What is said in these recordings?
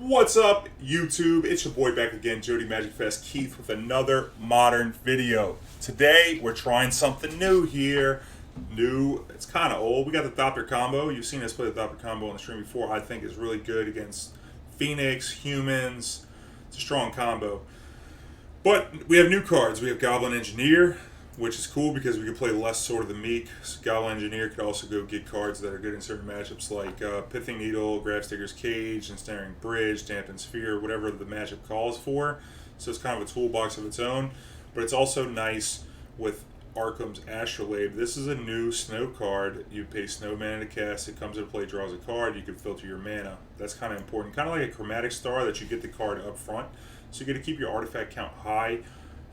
What's up, YouTube? It's your boy back again, Jody Magic Fest Keith, with another modern video. Today, we're trying something new here. It's kind of old. We got the Thopter combo. You've seen us play the Thopter combo on the stream before. I think it's really good against Phoenix, humans. It's a strong combo. But we have new cards. We have Goblin Engineer, which is cool because we can play less Sword of the Meek. So Goblin Engineer could also go get cards that are good in certain matchups like Pithing Needle, Grafdigger's Cage, Ensnaring Bridge, Dampened Sphere, whatever the matchup calls for. So it's kind of a toolbox of its own. But it's also nice with Arcum's Astrolabe. This is a new snow card. You pay snow mana to cast. It comes into play, draws a card. You can filter your mana. That's kind of important. Kind of like a Chromatic Star that you get the card up front. So you get to keep your artifact count high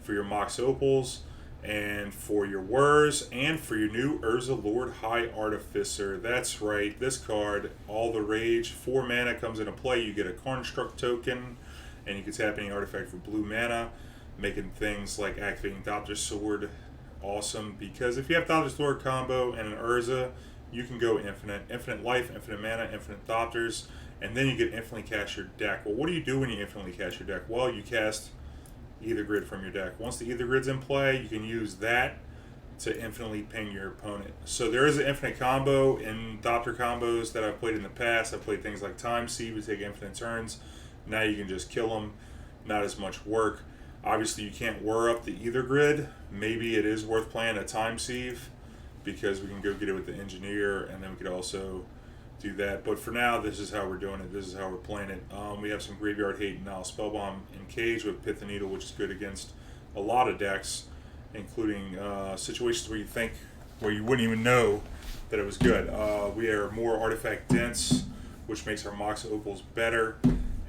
for your Mox Opals, and for your Whirs, and for your new Urza Lord High Artificer. That's right, this card, all the rage. 4 mana comes into play. You get a Construct token, and you can tap any artifact for blue mana, making things like activating Thopter Sword awesome. Because if you have Thopter Sword combo and an Urza, you can go infinite. Infinite life, infinite mana, infinite Thopters, and then you can infinitely cast your deck. Well, what do you do when you infinitely cast your deck? Well, you cast Aether Grid from your deck. Once the Aether Grid's in play, you can use that to infinitely ping your opponent. So there is an infinite combo in Thopter combos that I've played in the past. I've played things like Time Sieve to take infinite turns. Now you can just kill them. Not as much work. Obviously, you can't whir up the Aether Grid. Maybe it is worth playing a Time Sieve because we can go get it with the Engineer, and then we could also do that. But for now, this is how we're doing it. This is how we're playing it. We have some Graveyard Hate and Nihil Spellbomb in Cage with Pithing Needle, which is good against a lot of decks, including situations where you wouldn't even know that it was good. We are more artifact dense, which makes our Mox Opals better.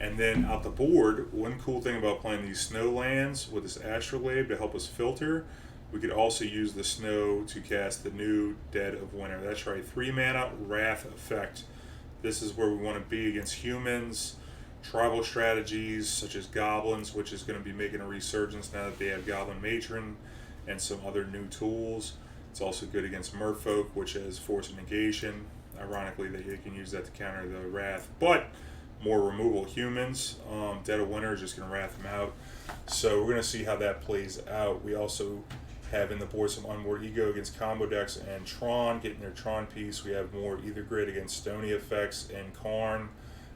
And then out the board, one cool thing about playing these snow lands with this Astrolabe to help us filter, we could also use the snow to cast the new Dead of Winter. That's right, 3 mana Wrath effect. This is where we want to be against humans, tribal strategies such as goblins, which is going to be making a resurgence now that they have Goblin Matron and some other new tools. It's also good against merfolk, which has Force of Negation. Ironically, they can use that to counter the Wrath, but more removal humans. Dead of Winter is just going to wrath them out. So we're going to see how that plays out. We also have in the board some Unmoored Ego against combo decks and Tron, getting their Tron piece. We have more Aether Grid against Stony effects and Karn.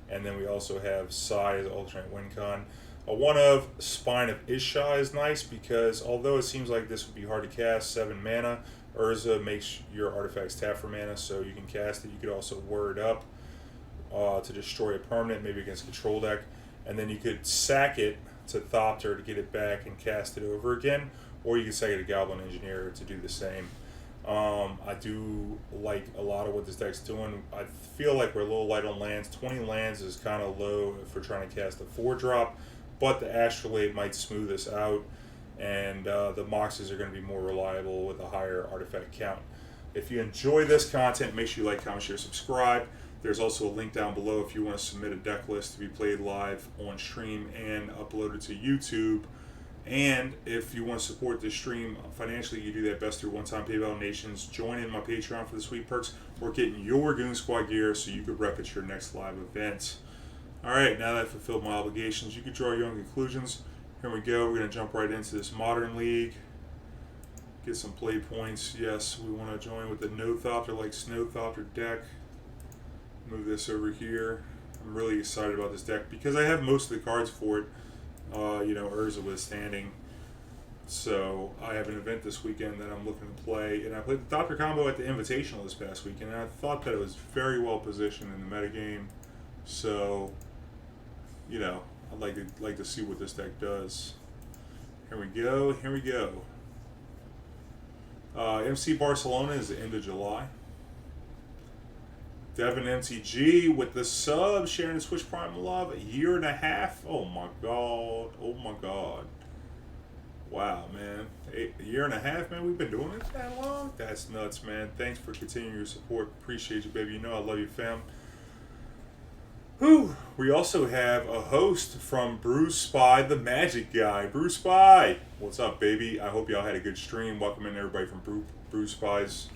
And then we also have Sai as alternate win con. A one of Spine of Ish Sah is nice because although it seems like this would be hard to cast, 7 mana, Urza makes your artifacts tap for mana, so you can cast it. You could also whir it up to destroy a permanent, maybe against control deck. And then you could sack it to Thopter to get it back and cast it over again. Or you can sack it to Goblin Engineer to do the same. I do like a lot of what this deck's doing. I feel like we're a little light on lands. 20 lands is kind of low if we're trying to cast a 4-drop. But the Astrolabe might smooth us out. And the Moxes are going to be more reliable with a higher artifact count. If you enjoy this content, make sure you like, comment, share, subscribe. There's also a link down below if you want to submit a deck list to be played live on stream and uploaded to YouTube. And if you want to support this stream financially, you do that best through one-time PayPal donations. Join in my Patreon for the sweet perks, or getting your Goon Squad gear so you could rep at your next live event. Alright, now that I've fulfilled my obligations, you can draw your own conclusions. Here we go. We're going to jump right into this Modern League. Get some play points. Yes, we want to join with the No Thopter, like Snow Thopter deck. Move this over here. I'm really excited about this deck because I have most of the cards for it. Urza withstanding. So I have an event this weekend that I'm looking to play, and I played the Thopter combo at the Invitational this past weekend, and I thought that it was very well positioned in the metagame. So, I'd like to see what this deck does. Here we go. Here we go. MC Barcelona is the end of July. Devin MTG with the sub, sharing the Twitch Prime love, a year and a half. Oh my god. Oh my god. Wow, man. A year and a half, man. We've been doing it that long? That's nuts, man. Thanks for continuing your support. Appreciate you, baby. You know I love you, fam. Whew. We also have a host from Bruce Spy, the Magic Guy. Bruce Spy. What's up, baby? I hope y'all had a good stream. Welcome in everybody from Bruce Spy's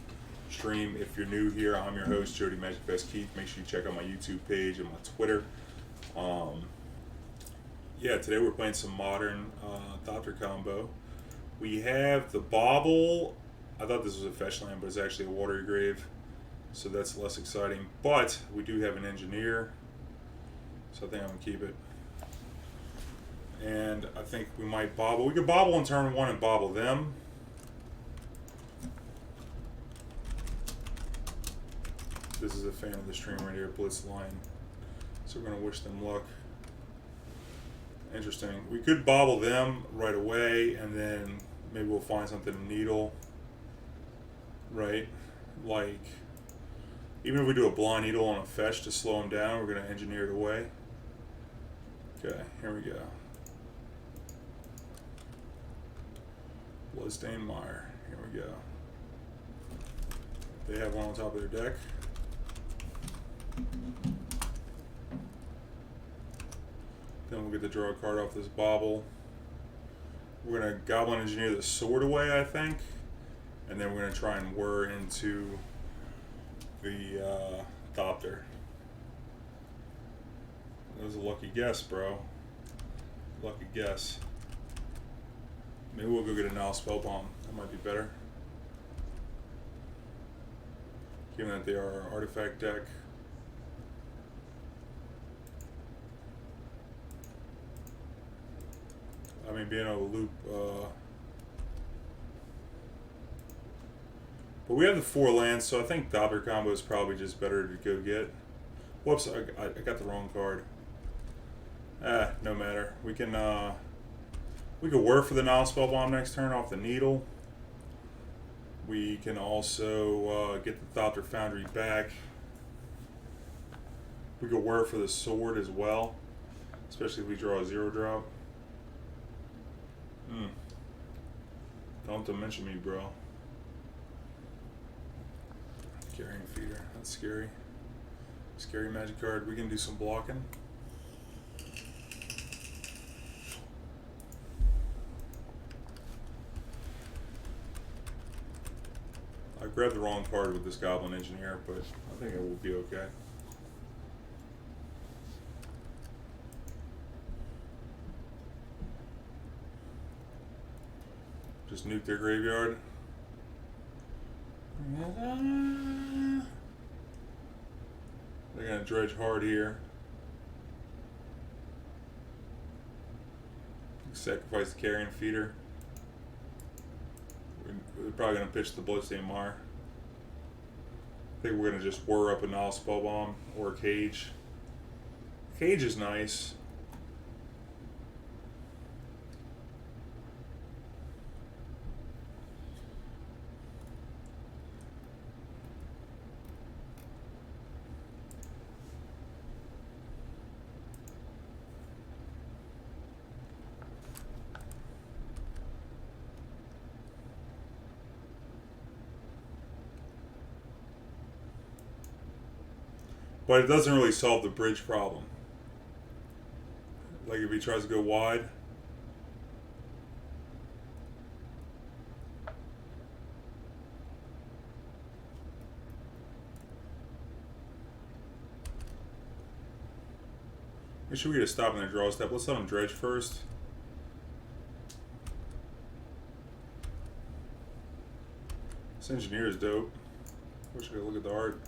stream. If you're new here, I'm your host, Jody Magic Fest Keith. Make sure you check out my YouTube page and my Twitter. Yeah, today we're playing some modern Thopter combo. We have the Bauble. I thought this was a fetch land, but it's actually a Watery Grave, so that's less exciting. But we do have an Engineer, so I think I'm going to keep it. And I think we might Bauble. We could Bauble in turn 1 and Bauble them. This is a fan of the stream right here, Blitzline. So we're going to wish them luck. Interesting. We could Bauble them right away, and then maybe we'll find something in Needle. Right? Like, even if we do a Blind Needle on a fetch to slow him down, we're going to Engineer it away. Okay, here we go. Bloodstained Mire. Here we go. They have one on top of their deck. Then we'll get to draw a card off this Bauble. We're going to Goblin Engineer the sword away, I think. And then we're going to try and whir into the Thopter. That was a lucky guess, bro. Lucky guess. Maybe we'll go get a Nihil Spellbomb. That might be better. Given that they are our artifact deck. I mean, being able to loop, but we have the 4 lands, so I think Thopter combo is probably just better to go get. Whoops, I got the wrong card. No matter. We can whir for the Nihil Spellbomb next turn off the Needle. We can also get the Thopter Foundry back. We could whir for the sword as well, especially if we draw a 0-drop. Don't mention me, bro. Carrying Feeder. That's scary. Scary magic card. We can do some blocking. I grabbed the wrong card with this Goblin Engineer, but I think it will be okay. Just nuke their graveyard. They're gonna dredge hard here. Sacrifice the Carrion Feeder. We're probably gonna pitch the Bloodstained Mire. I think we're gonna just whir up a Nihil Spellbomb or a Cage. Cage is nice. But it doesn't really solve the bridge problem. Like if he tries to go wide. Make sure we get a stop in their draw step. Let's let them dredge first. This Engineer is dope. Wish I could look at the art.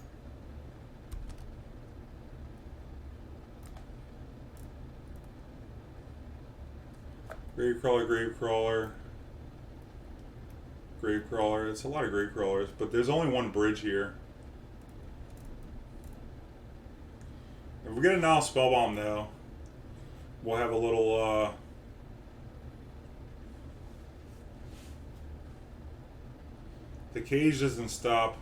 Gravecrawler, Gravecrawler, Gravecrawler. It's a lot of Gravecrawlers, but there's only one bridge here. If we get a Nihil Spellbomb, though, we'll have a little, the Cage doesn't stop.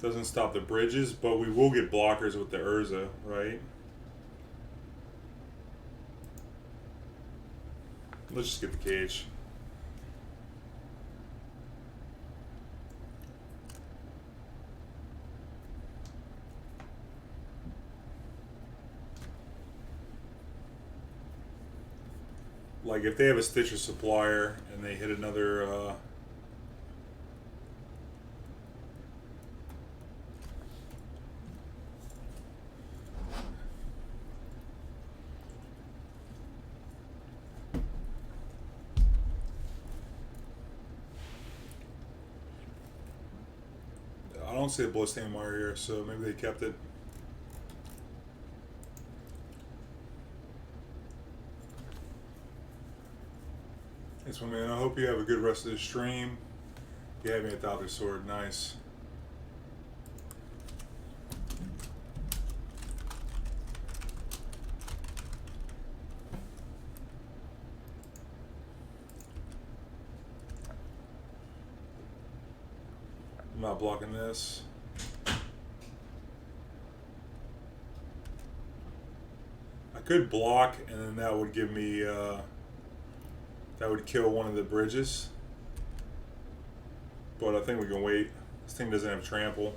Doesn't stop the bridges, but we will get blockers with the Urza, right? Let's just get the Cage. Like if they have a Stitcher supplier and they hit another I don't see a Bloodstained Mire here, so maybe they kept it. Thanks, my man. I hope you have a good rest of the stream. You had me a Thopter sword. Nice. I'm not blocking this. I could block, and then that would give me, that would kill one of the bridges. But I think we can wait. This thing doesn't have trample.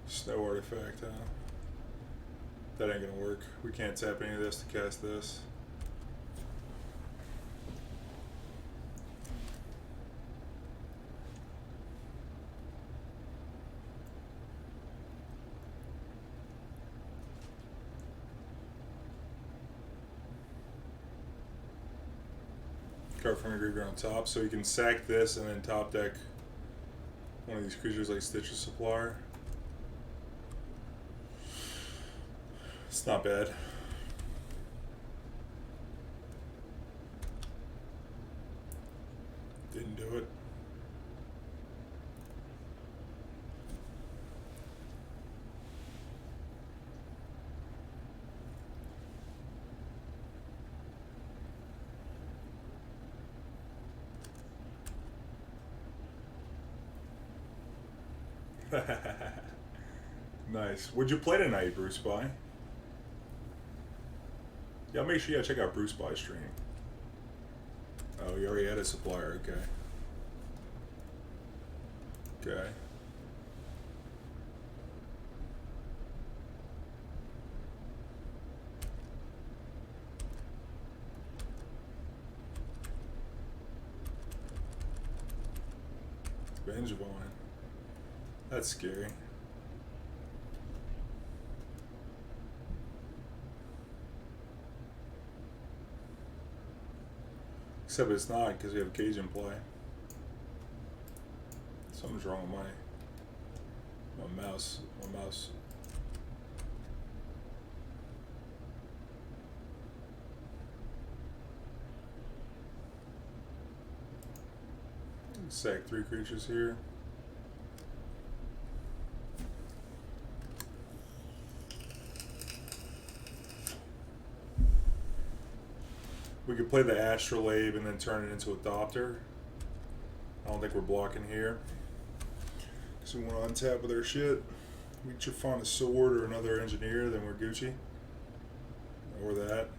Snow artifact, huh? That ain't gonna work. We can't tap any of this to cast this. Card from your graveyard on top, so you can sack this and then top deck one of these creatures like Stitcher Supplier. It's not bad. Didn't do it. Nice. Would you play tonight, Bruce By? Yeah, make sure you check out Bruce By's stream. Oh, you already had a supplier, okay. Okay. Vengevine. That's scary. Except it's not, because we have Cage in play. Something's wrong with my mouse. My mouse. Sack 3 creatures here. We could play the Astrolabe and then turn it into a Thopter. I don't think we're blocking here. Because we want to untap with our shit. We should find a sword or another engineer, then we're Gucci. Or that.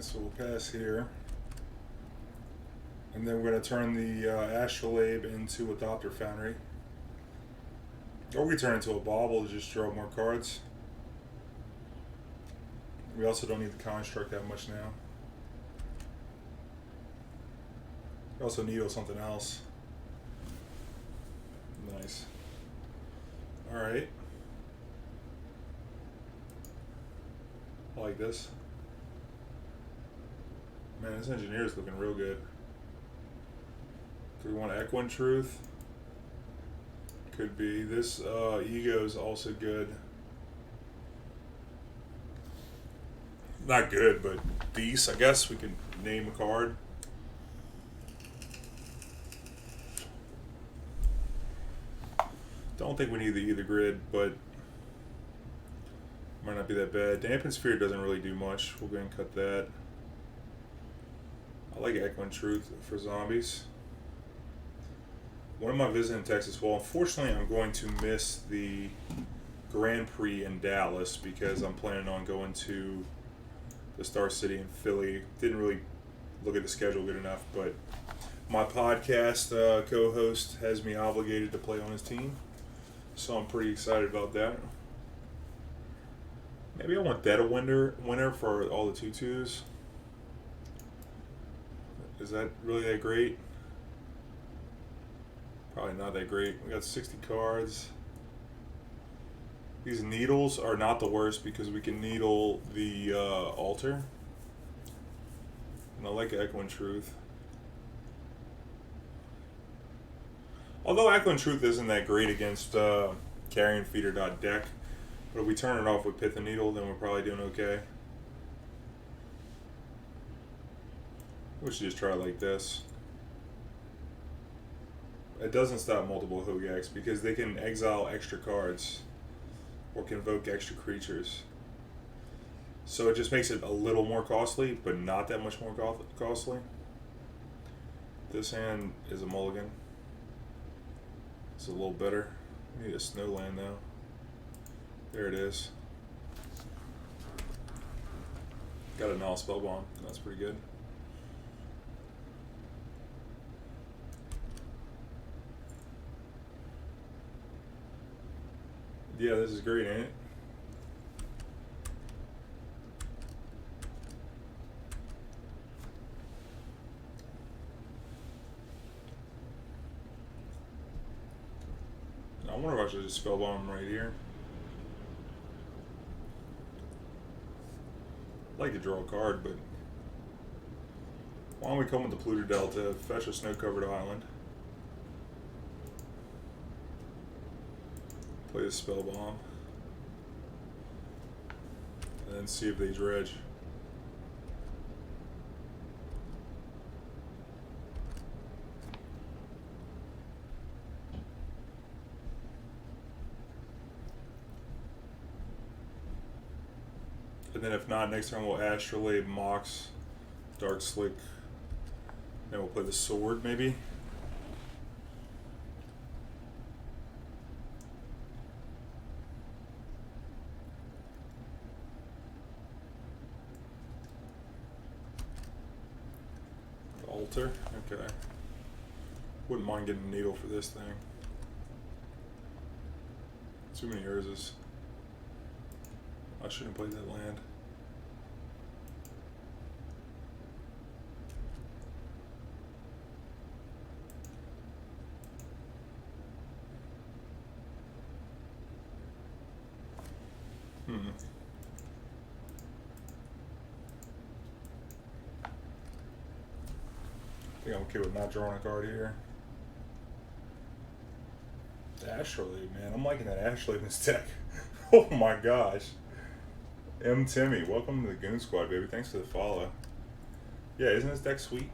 So we'll pass here. And then we're going to turn the Astrolabe into a Thopter Foundry. Or we turn it into a Bauble to just draw more cards. We also don't need the construct that much now. We also need something else. Nice. Alright. I like this. Man, this engineer is looking real good. Do we want Equine Truth? Could be. This Ego is also good. Not good, but decent. I guess we can name a card. Don't think we need the Either Grid, but might not be that bad. Dampen Sphere doesn't really do much. We'll go ahead and cut that. I like Equine Truth for zombies. When am I visiting Texas? Well, unfortunately, I'm going to miss the Grand Prix in Dallas because I'm planning on going to the Star City in Philly. Didn't really look at the schedule good enough, but my podcast co-host has me obligated to play on his team, so I'm pretty excited about that. Maybe I want that a winner for all the tutus. Is that really that great? Probably not that great. We got 60 cards. These needles are not the worst because we can needle the altar. And I like Equine Truth. Although Equine Truth isn't that great against Carrion Feeder deck, but if we turn it off with Pithing Needle, then we're probably doing okay. We should just try it like this. It doesn't stop multiple Hogaks because they can exile extra cards or convoke extra creatures. So it just makes it a little more costly, but not that much more costly. This hand is a mulligan. It's a little better. We need a snowland though. There it is. Got a Nihil Spellbomb. That's pretty good. Yeah, this is great, ain't it? I wonder if I should just Spellbomb right here. I'd like to draw a card, but why don't we come with the Polluted Delta, fetch a snow-covered island, play the Spellbomb, and then see if they dredge. And then if not, next time we'll Astrolabe, Mox, Darkslick, then we'll play the sword maybe. Altar, okay. Wouldn't mind getting a needle for this thing. Too many Urzas. I shouldn't have played that land. I think I'm okay with not drawing a card here. The Astrolabe, man. I'm liking that Astrolabe in this deck. Oh my gosh. M. Timmy, welcome to the Goon Squad, baby. Thanks for the follow. Yeah, isn't this deck sweet?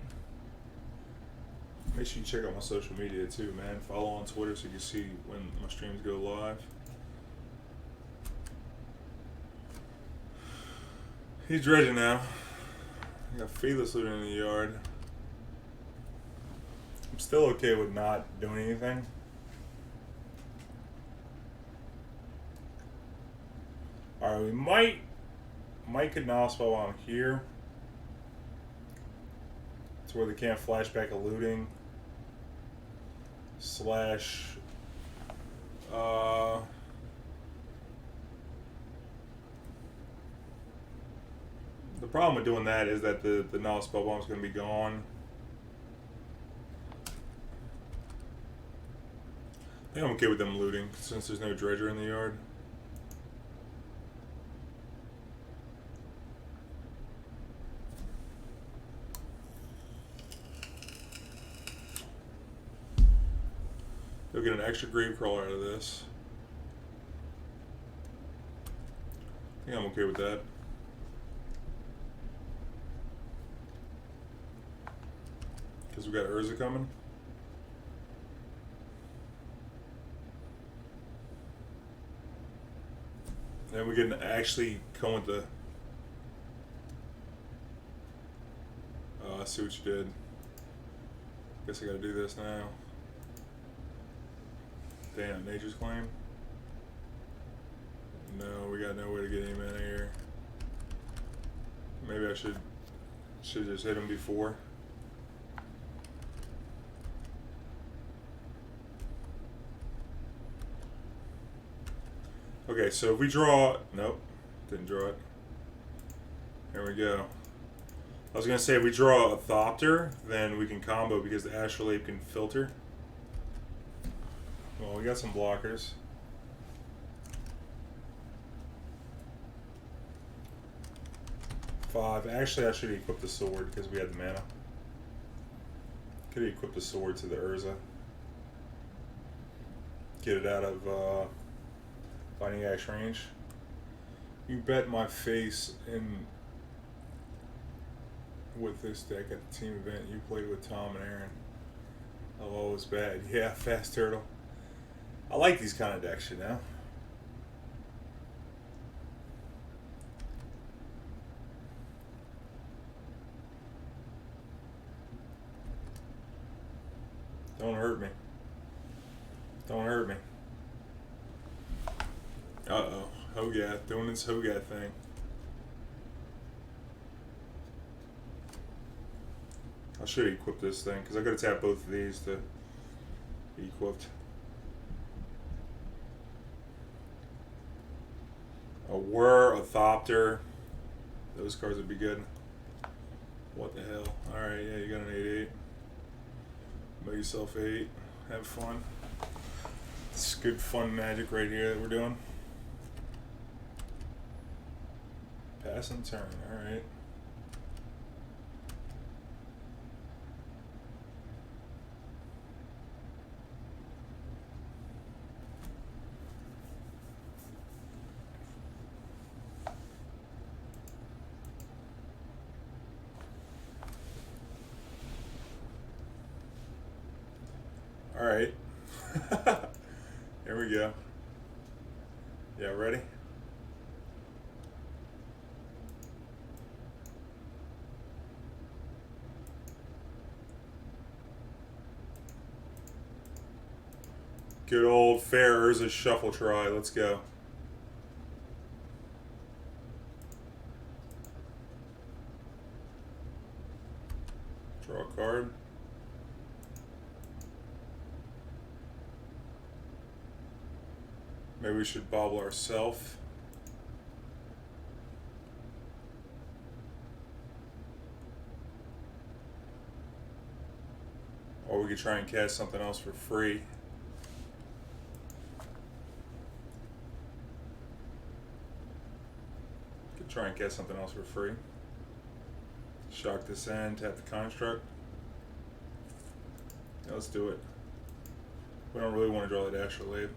Make sure you check out my social media too, man. Follow on Twitter so you can see when my streams go live. He's dredging now. I got Feathless Looting in the yard. I'm still okay with not doing anything. Alright, we might could Nihil Spellbomb here. It's where they can't flashback a looting. Slash the problem with doing that is that the Nihil Spellbomb is going to be gone. I think I'm okay with them looting since there's no dredger in the yard. They'll get an extra grave crawler out of this. I think I'm okay with that. Because we got Urza coming. Then we can actually come with the... I see what you did. Guess I gotta do this now. Damn, Nature's Claim. No, we got no way to get any mana here. Maybe I should just hit him before. Okay, so if we draw... Nope, didn't draw it. There we go. I was going to say, if we draw a Thopter, then we can combo because the Astrolabe can filter. Well, we got some blockers. Five. Actually, I should equip the sword because we had the mana. Could have equipped the sword to the Urza. Get it out of Binding Axe range. You bet my face in... with this deck at the team event you played with Tom and Aaron. Oh, it was bad. Yeah, Fast Turtle. I like these kind of decks, you know. Don't hurt me. Don't hurt me. Uh-oh. Hogath. Doing his Hogath thing. I should equip this thing, because I gotta tap both of these to be equipped. A Whir, a Thopter. Those cards would be good. What the hell? Alright, yeah, you got an 8/8. Make yourself 8. Have fun. It's good fun magic right here that we're doing. Pass and turn, alright. Alright. Here we go. Yeah, ready? Good old fair Urza shuffle try. Let's go. Draw a card. Maybe we should Bauble ourselves. Or we could try and cast something else for free. Could try and cast something else for free. Shock this end, tap the construct. Yeah, let's do it. We don't really want to draw that Astrolabe.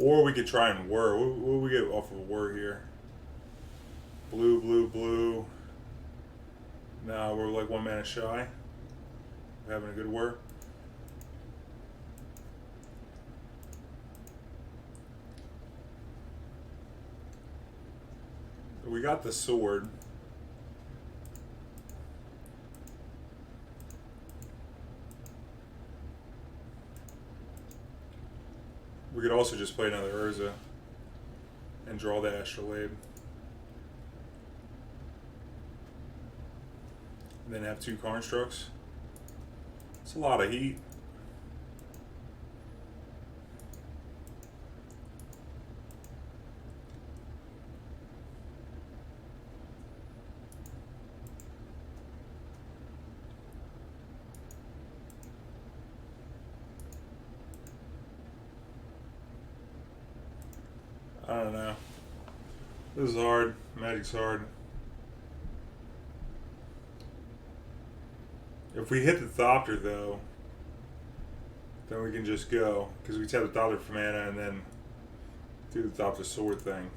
Or we could try and Whir. What do we get off of Whir here? Blue, blue, blue. No, we're like 1 mana shy. We're having a good Whir. We got the sword. We could also just play another Urza and draw the Astrolabe. And then have 2 constructs. It's a lot of heat. I don't know. This is hard. Magic's hard. If we hit the Thopter, though, then we can just go. Because we tap the Thopter for mana and then do the Thopter sword thing.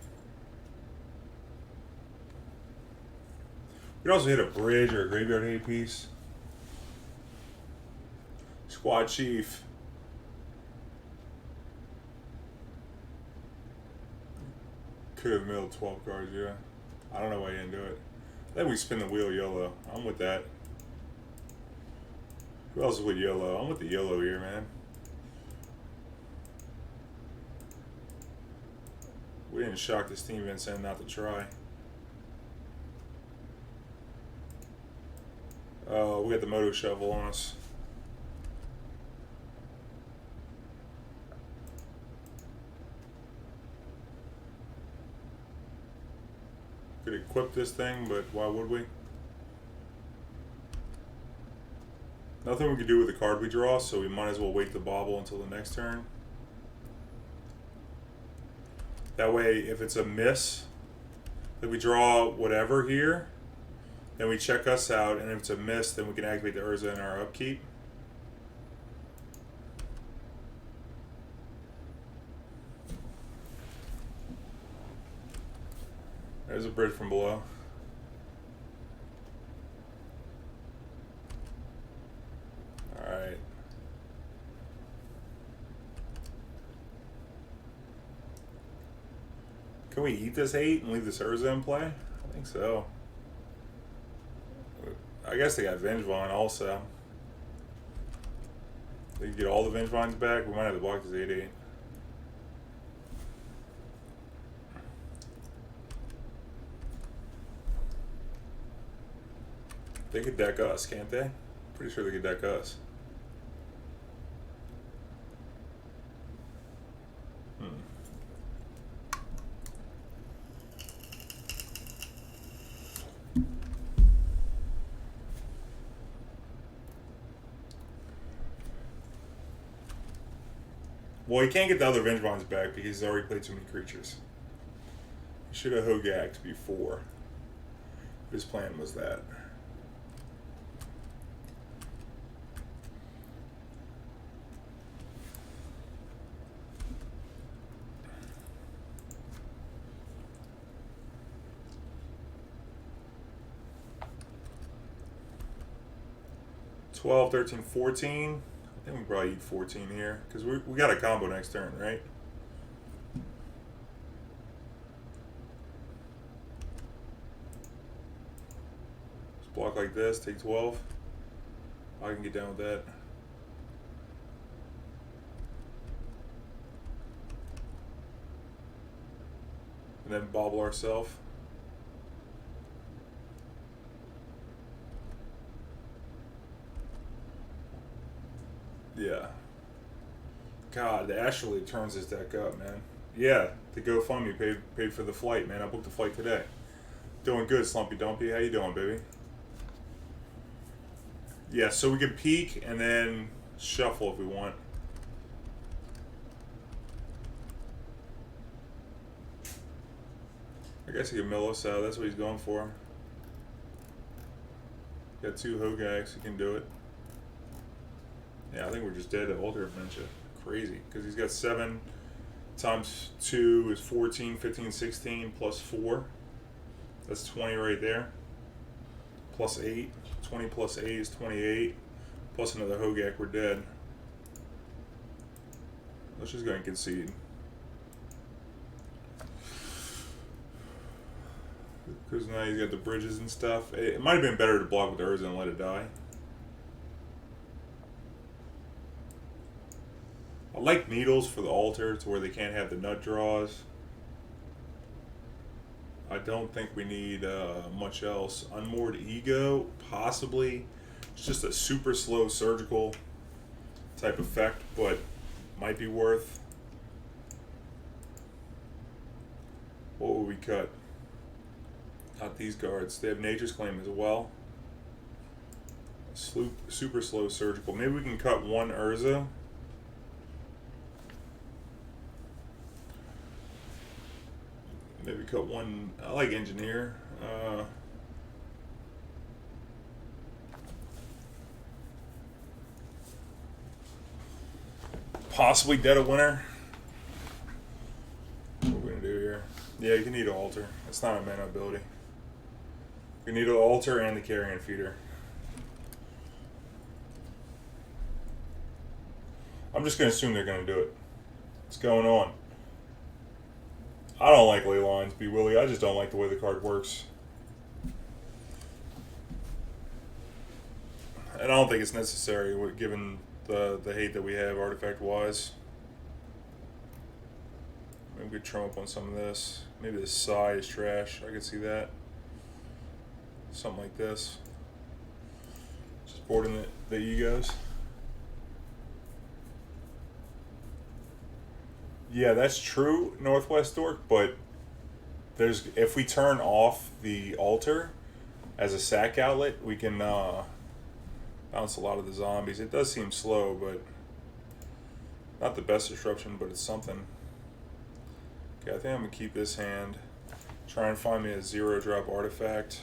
We could also hit a bridge or a graveyard hate piece. Squad Chief. Could have milled 12 cards, yeah. I don't know why you didn't do it. Then we spin the wheel YOLO. I'm with that. Who else is with YOLO? I'm with the YOLO here, man. We didn't shock this team Vincent not to try. Oh, we got the Moto Shovel on us. Could equip this thing, but why would we? Nothing we could do with the card we draw, so we might as well wait the Bauble until the next turn. That way, if it's a miss, that we draw whatever here, then we check us out, and if it's a miss, then we can activate the Urza in our upkeep. There's a bridge from below. Alright. Can we eat this 8 and leave this Urza in play? I think so. I guess they got Vengevine also. They can get all the Vengevines back. We might have to block this 8/8. They could deck us, can't they? Pretty sure they could deck us. Well, he can't get the other Vengevines back because he's already played too many creatures. He should have Hogacked before. His plan was that. $12, $13, $14. I think we probably eat 14 here because we got a combo next turn, right? Just block like this, take 12. I can get down with that. And then Bauble ourselves. Yeah. God, the Astrolabe turns this deck up, man. Yeah, the GoFundMe paid for the flight, man. I booked the flight today. Doing good, Slumpy Dumpy. How you doing, baby? Yeah, so we can peek and then shuffle if we want. I guess he can mill us out. That's what he's going for. Got 2 Hogacks. He can do it. Yeah, I think we're just dead to Altar of Dementia. Crazy. Because he's got 7 times 2 is 14, 15, 16, plus 4. That's 20 right there. Plus 8. 20 plus 8 is 28. Plus another Hogack, we're dead. Let's just go and concede. Because now he's got the bridges and stuff. It might have been better to block with the Urza and let it die. I like needles for the altar to where they can't have the nut draws. I don't think we need much else. Unmoored Ego, possibly. It's just a super slow surgical type effect, but might be worth. What would we cut? Not these cards. They have Nature's Claim as well. Super slow surgical. Maybe we can cut 1 Urza. Maybe cut 1. I like Engineer. Possibly Dead of Winter. What are we gonna do here? Yeah, you can need an altar. It's not a mana ability. You need an altar and the carrion feeder. I'm just gonna assume they're gonna do it. What's going on? I don't like ley lines, be Willie. I just don't like the way the card works. And I don't think it's necessary, given the hate that we have artifact-wise. Maybe we could trim up on some of this. Maybe this Sai is trash. I could see that. Something like this. Just boarding the egos. Yeah, that's true, Northwest Dork, but there's if we turn off the altar as a sack outlet, we can bounce a lot of the zombies. It does seem slow, but not the best disruption, but it's something. Okay, I think I'm going to keep this hand. Try and find me a 0-drop artifact,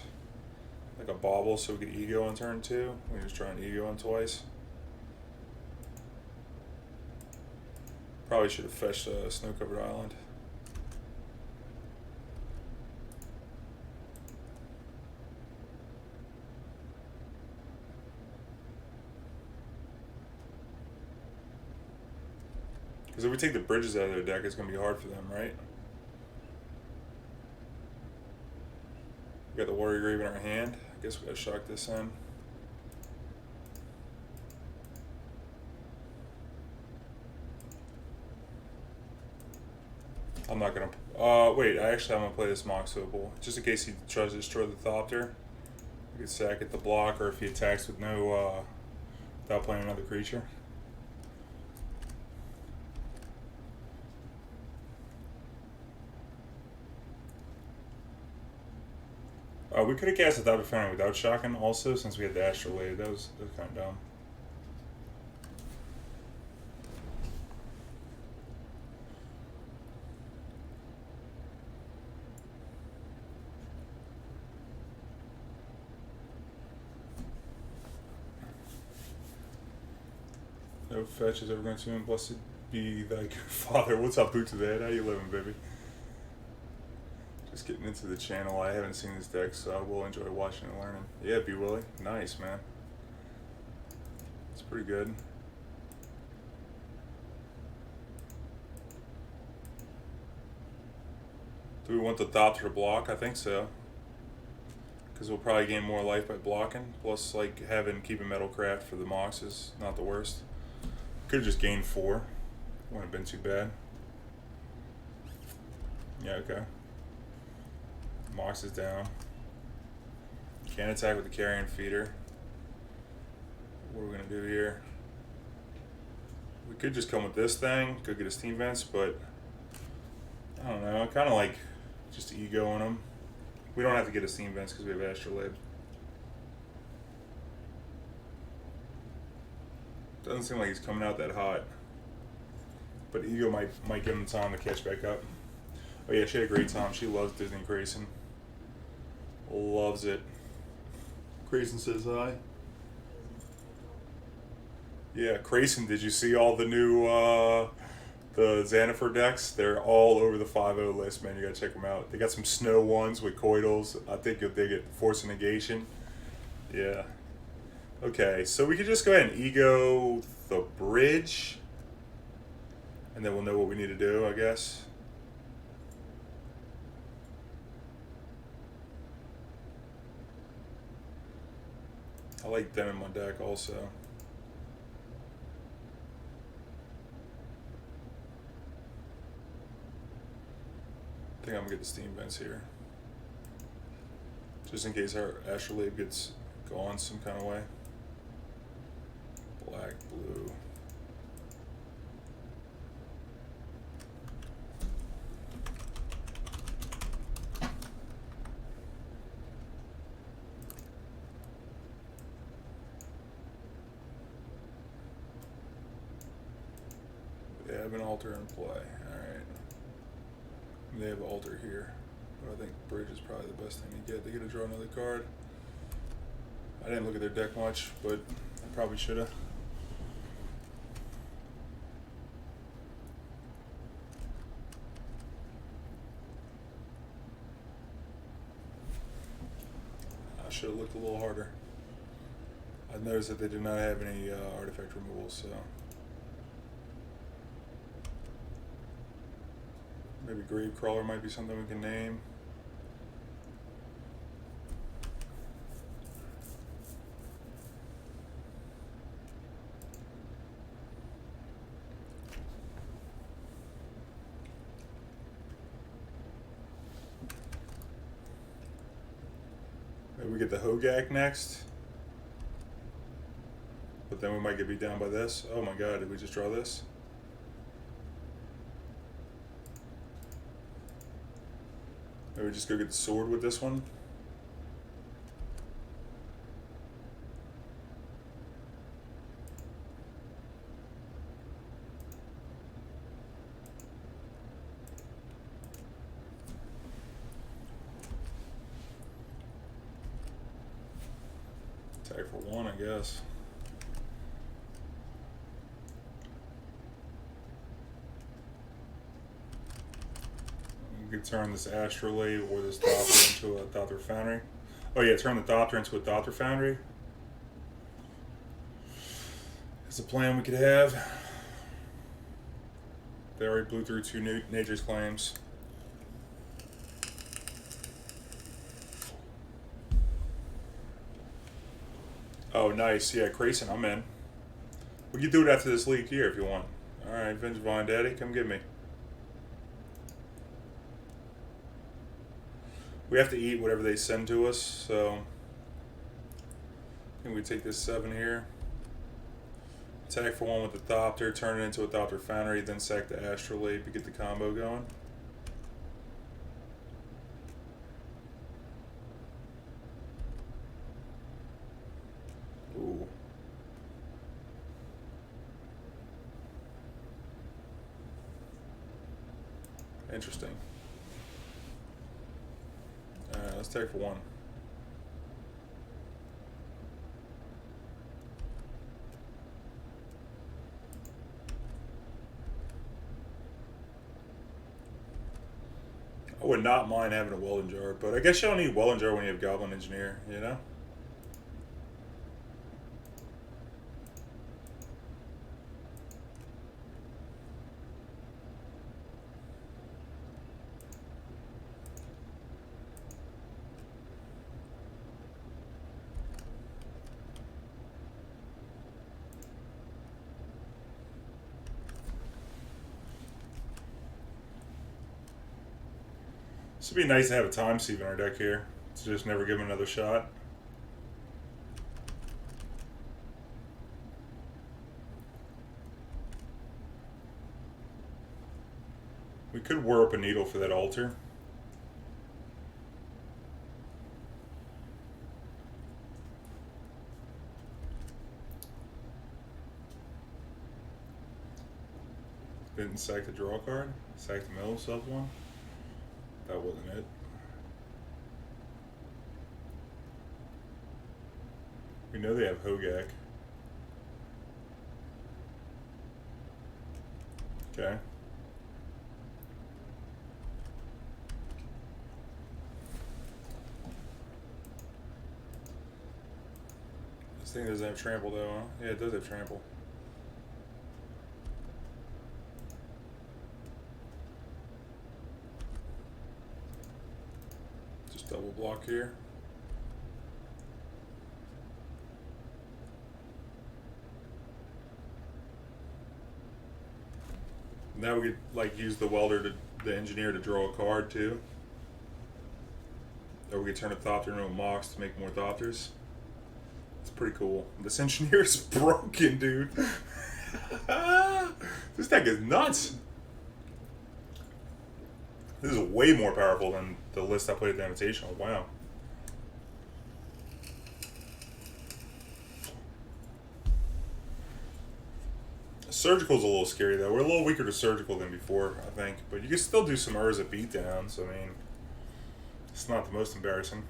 like a Bauble, so we get Ego on turn 2. We can just try and Ego on twice. Probably should have fetched a Snow-Covered Island. Because if we take the bridges out of their deck, it's going to be hard for them, right? We got the Watery Grave in our hand. I guess we got to shock this in. I'm not going to... wait, I'm going to play this Mox Opal. Just in case he tries to destroy the Thopter. We could sack at the block, or if he attacks with no... without playing another creature. We could have cast the Thopter Foundry without shocking also, since we had the Astrolabe. That was kind of dumb. No fetch is ever going to him. Blessed be thy good father. What's up, Boots of the Head? How you living, baby? Just getting into the channel. I haven't seen this deck, so I will enjoy watching and learning. Yeah, B Willie. Nice, man. It's pretty good. Do we want the Thopter to block? I think so. Because we'll probably gain more life by blocking. Plus, like, keeping Metalcraft for the Mox is not the worst. Could have just gained 4. Wouldn't have been too bad. Yeah, okay. Mox is down. Can't attack with the carrion feeder. What are we going to do here? We could just come with this thing. Could get a Steam Vents, but I don't know. I kind of like just Ego on them. We don't have to get a Steam Vents because we have Astrolabe. Doesn't seem like he's coming out that hot. But Ego might give him time to catch back up. Oh yeah, she had a great time. She loves Disney Grayson. Loves it. Grayson says hi. Yeah, Grayson, did you see all the new the Xanafer decks? They're all over the 5.0 list, man. You gotta check them out. They got some snow ones with Coitals. I think you'll dig it. Force of Negation. Yeah. Okay, so we could just go ahead and Ego the bridge. And then we'll know what we need to do, I guess. I like them in my deck also. I think I'm gonna get the Steam Vents here. Just in case our Astrolabe gets gone some kind of way. Black, blue. They have an altar in play. Alright. They have an altar here. But I think bridge is probably the best thing to get. They get to draw another card. I didn't look at their deck much, but I probably should have. should have looked a little harder. I noticed that they did not have any artifact removal, so maybe Gravecrawler might be something we can name. Maybe we get the Hogak next. But then we might get beat down by this. Oh my god, did we just draw this? Maybe we just go get the sword with this one. Attack for one, I guess. We could turn this Astrolabe or this Thopter into a Thopter Foundry. Oh yeah, turn the Thopter into a Thopter Foundry. It's a plan we could have. They already blew through two Nature's Claims. Oh, nice. Yeah, Grayson, I'm in. We can do it after this league here if you want. Alright, Vince Vaughn Daddy, come get me. We have to eat whatever they send to us, so I think we take this 7 here. Attack for one with the Thopter, turn it into a Thopter Foundry, then sack the Astrolabe to get the combo going. Ooh. Interesting. Alright, let's take for one. I would not mind having a welding jar, but I guess you don't need welding jar when you have Goblin Engineer, you know? This would be nice to have a time sieve in our deck here. To just never give him another shot. We could whir up a needle for that altar. Didn't sack the draw card. Sack the middle sub one. That wasn't it. We know they have Hogak. Okay. This thing doesn't have trample though, huh? Yeah, it does have trample. Double block here. Now we could like use the welder to the engineer to draw a card too. Or we could turn a Thopter into a Mox to make more Thopters. It's pretty cool. This engineer is broken, dude. This deck is nuts. This is way more powerful than the list I played at the Invitational. Wow. Surgical's a little scary though. We're a little weaker to Surgical than before, I think. But you can still do some Urza beatdowns. I mean, it's not the most embarrassing.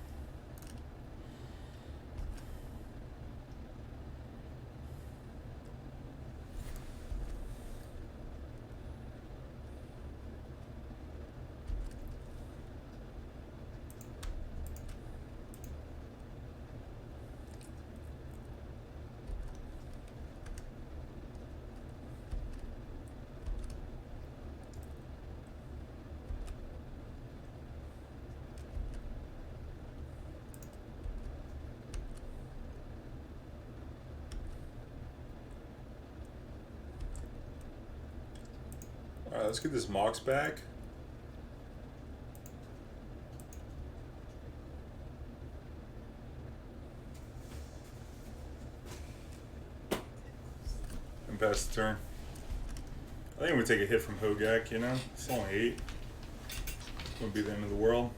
Alright, let's get this Mox back. And pass the turn. I think we take a hit from Hogak, you know? It's only 8. Wouldn't be the end of the world.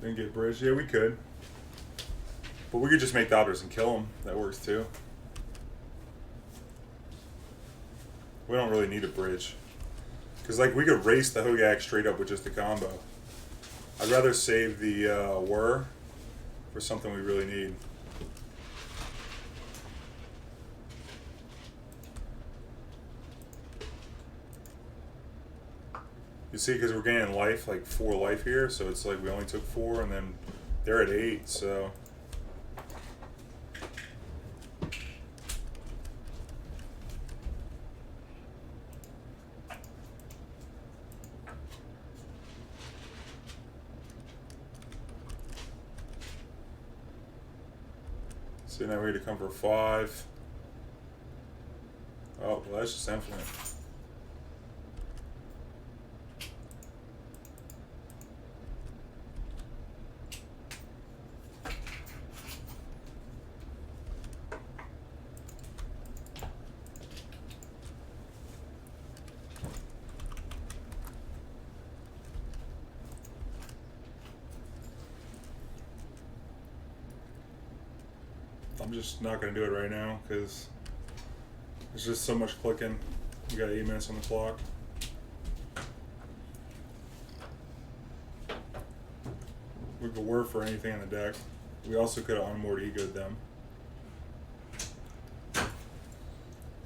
Didn't get bridge. Yeah, we could. But we could just make Thopterist and kill him. That works too. We don't really need a bridge. Because, like, we could race the Hogak straight up with just a combo. I'd rather save the Whir for something we really need. You see, because we're gaining life, like 4 life here, so it's like we only took 4, and then they're at 8, so... So now we had to come for 5. Oh, well, that's just infinite. I'm just not going to do it right now because there's just so much clicking. We got 8 minutes on the clock. We could work for anything in the deck. We also could have Unmoored Ego'd them.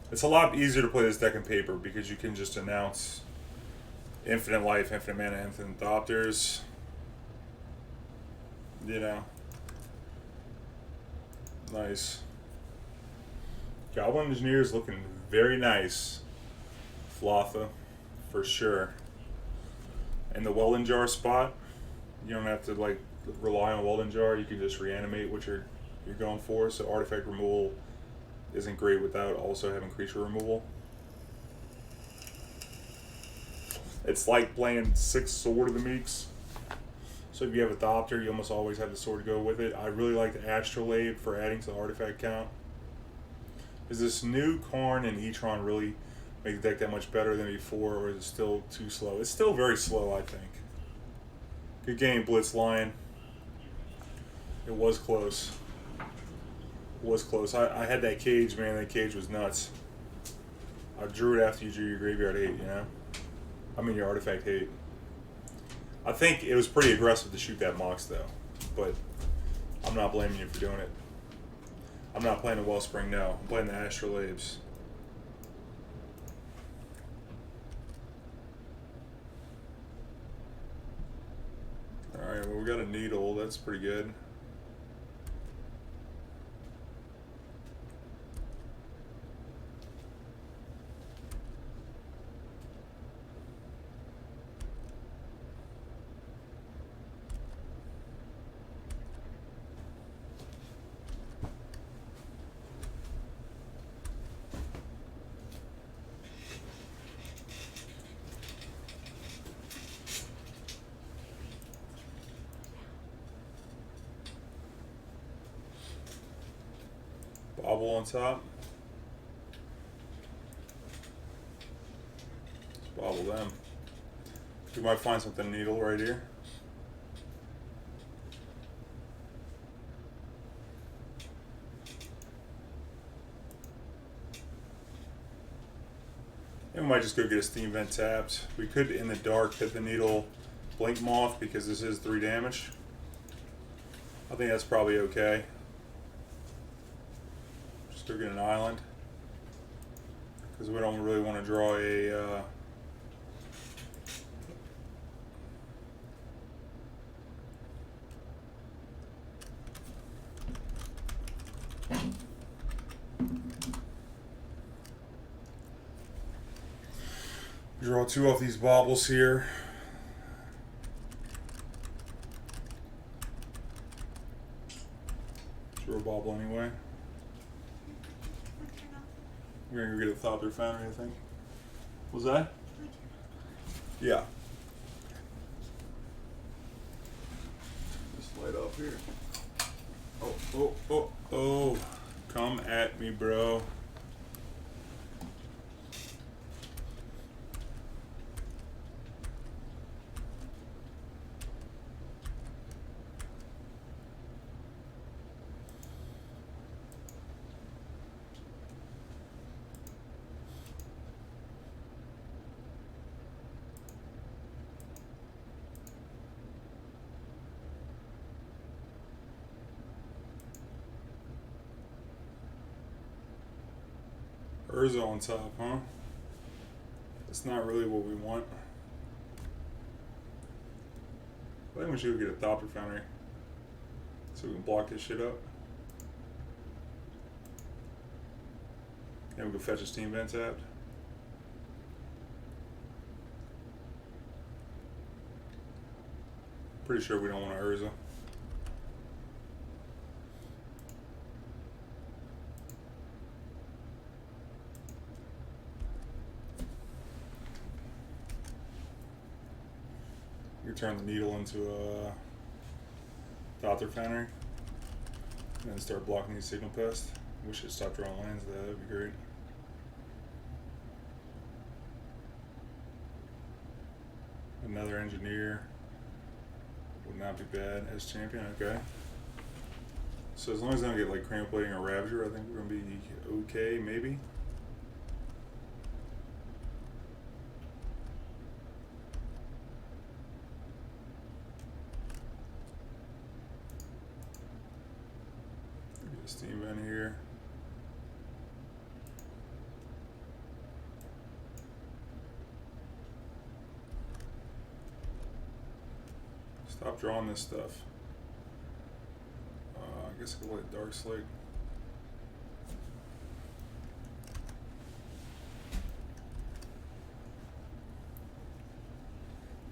It's a lot easier to play this deck in paper because you can just announce infinite life, infinite mana, infinite Thopters. You know. Nice. Goblin Engineer is looking very nice. Flotha, for sure. And the Welding Jar spot, you don't have to like rely on Welding Jar. You can just reanimate what you're going for. So artifact removal isn't great without also having creature removal. It's like playing 6 Sword of the Meeks. So if you have a Thopter, you almost always have the sword to go with it. I really like the Astrolabe for adding to the artifact count. Is this new Karn and E-Tron really make the deck that much better than before, or is it still too slow? It's still very slow, I think. Good game, Blitz Lion. It was close. It was close. I had that cage, man. That cage was nuts. I drew it after you drew your graveyard 8, you know? I mean your artifact 8. I think it was pretty aggressive to shoot that Mox, though. But I'm not blaming you for doing it. I'm not playing the Wellspring, no. I'm playing the Astrolabes. Alright, well, we got a Needle. That's pretty good. Bauble on top. Let's bauble them. We might find something Needle right here. And we might just go get a Steam Vent tapped. We could, in the dark, hit the Needle Blink Moth because this is 3 damage. I think that's probably okay. Just go get an island. Because we don't really want to draw a... Draw 2 off these baubles here. Draw a bauble anyway. We're gonna go get a Thopter Foundry, I think. Was that? Yeah. Just light up here. Oh. Come at me, bro. Urza on top, huh? That's not really what we want. I think we should get a Thopter Foundry so we can block this shit up. Then we can fetch a steam vent tapped. Pretty sure we don't want to Urza. You turn the needle into a Thopter Foundry and then start blocking these signal pests. We should stop drawing lands. That'd be great. Another engineer would not be bad as champion. Okay. So as long as I don't get like cramp plating or Ravager, I think we're gonna be okay, maybe. Steam vent here. Stop drawing this stuff. I guess I'll let Darkslick.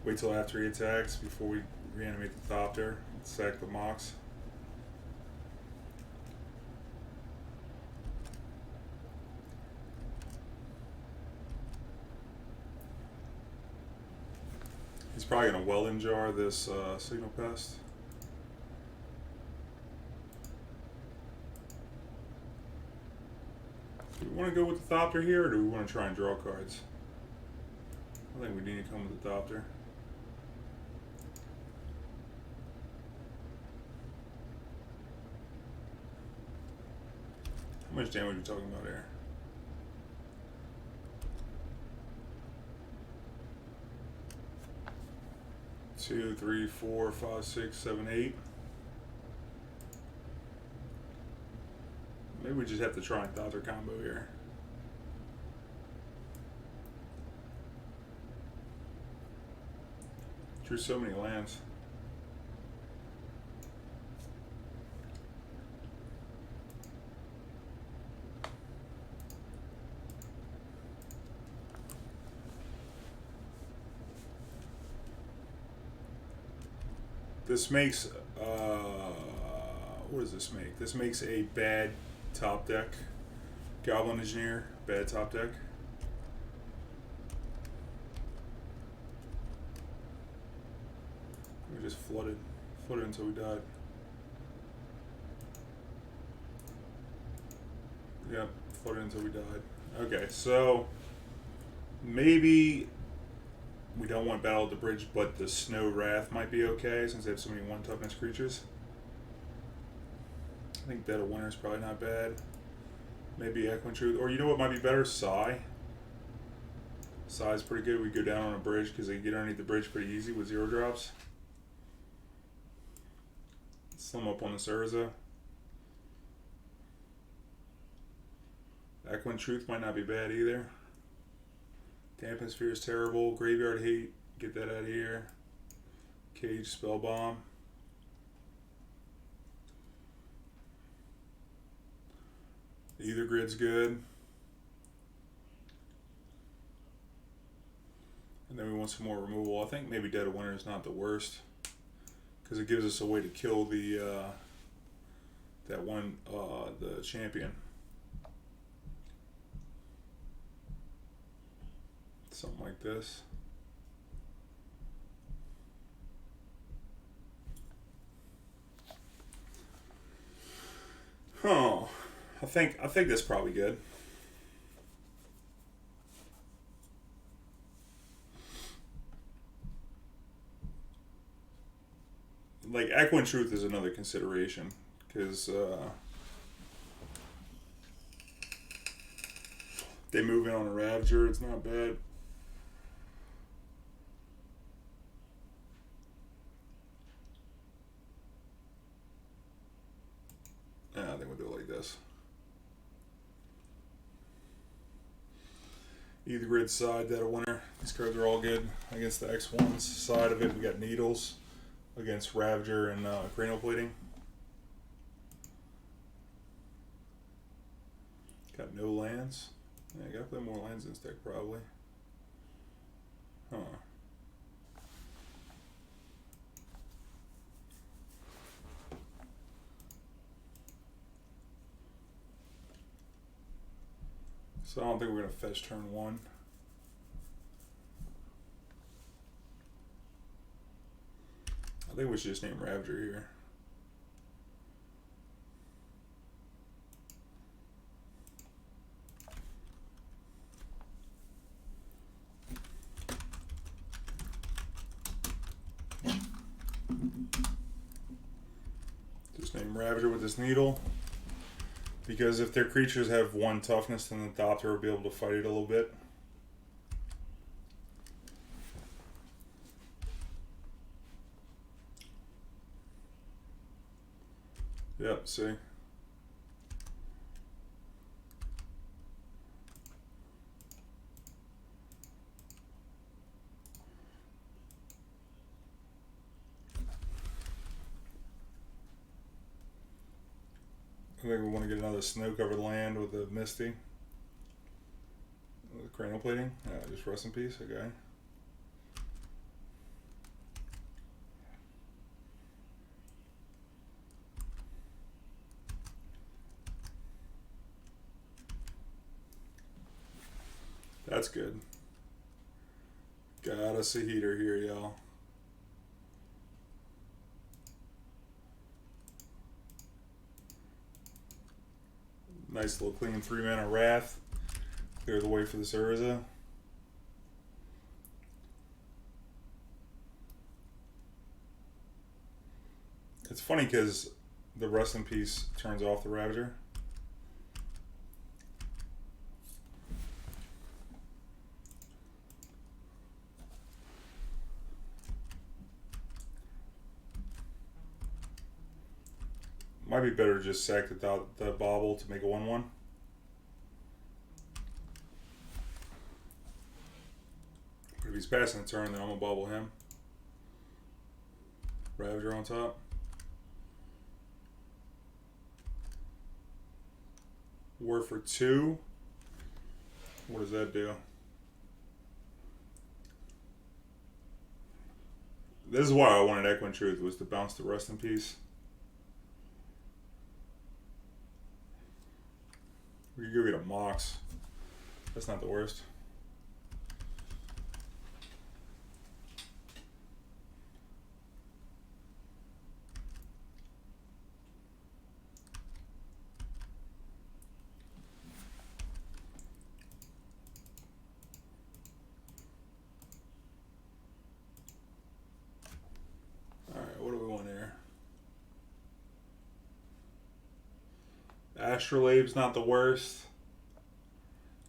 Wait till after he attacks before we reanimate the Thopter. Sack the Mox. He's probably going to Welding Jar this Signal Pest. Do we want to go with the Thopter here, or do we want to try and draw cards? I think we need to come with the Thopter. How much damage are we talking about here? 2, 3, 4, 5, 6, 7, 8. Maybe we just have to try and Thopter combo here. Drew so many lands. This makes, what does this make? This makes a bad top deck. Goblin Engineer, bad top deck. We just flooded until we died. Yep, flooded until we died. Okay, so maybe we don't want Battle of the Bridge, but the Snow Wrath might be okay since they have so many 1 toughness creatures. I think Dead of Winter is probably not bad. Maybe Echoing Truth, or you know what might be better? Sigh. Sigh is pretty good. We go down on a bridge because they get underneath the bridge pretty easy with 0 drops. Slim up on this Urza. Echoing Truth might not be bad either. Dampen Sphere is terrible. Graveyard Hate, get that out of here. Cage Spellbomb. Either Grid's good. want some more removal. I think maybe Dead of Winter is not the worst, because it gives us a way to kill the the champion. Something like this. Oh, I think that's probably good. Like, Echoing Truth is another consideration, because they move in on a Ravager. It's not bad. I think we'll do it like this. Either grid side, Dead of Winter. These cards are all good. Against the X1's side of it, we got Needles. Against Ravager and Cranial Plating. Got no lands. Yeah, I gotta play more lands in this deck probably. Huh. So I don't think we're gonna fetch turn 1. I think we should just name Ravager here. Just name Ravager with this needle. Because if their creatures have 1 toughness, then the Thopter will be able to fight it a little bit. Yep, see. I think we want to get another snow-covered land with a Misty. With Cranial Plating. Just rest in peace, okay. That's good. Got us a heater here, y'all. Nice little clean 3-mana Wrath. Clear the way for this Urza. It's funny because the Rest in Peace turns off the Ravager. Might be better to just sack the Bauble to make a 1/1. But if he's passing the turn, then I'm gonna Bauble him. Ravager on top. War for 2. What does that do? This is why I wanted Echoing Truth, was to bounce the Rest in Peace. We could go get a Mox. That's not the worst. Alright, what do we want here? Astrolabe's not the worst.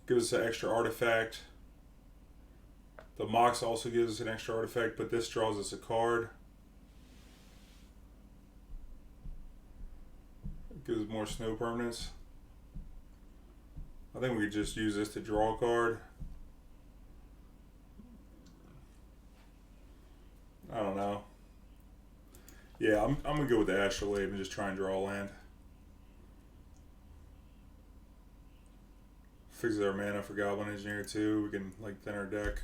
Gives us an extra artifact. The Mox also gives us an extra artifact, but this draws us a card. It gives us more snow permanents. I think we could just use this to draw a card. I don't know. Yeah, I'm gonna go with the Astrolabe and just try and draw a land. Fixes our mana for Goblin Engineer too. We can like thin our deck.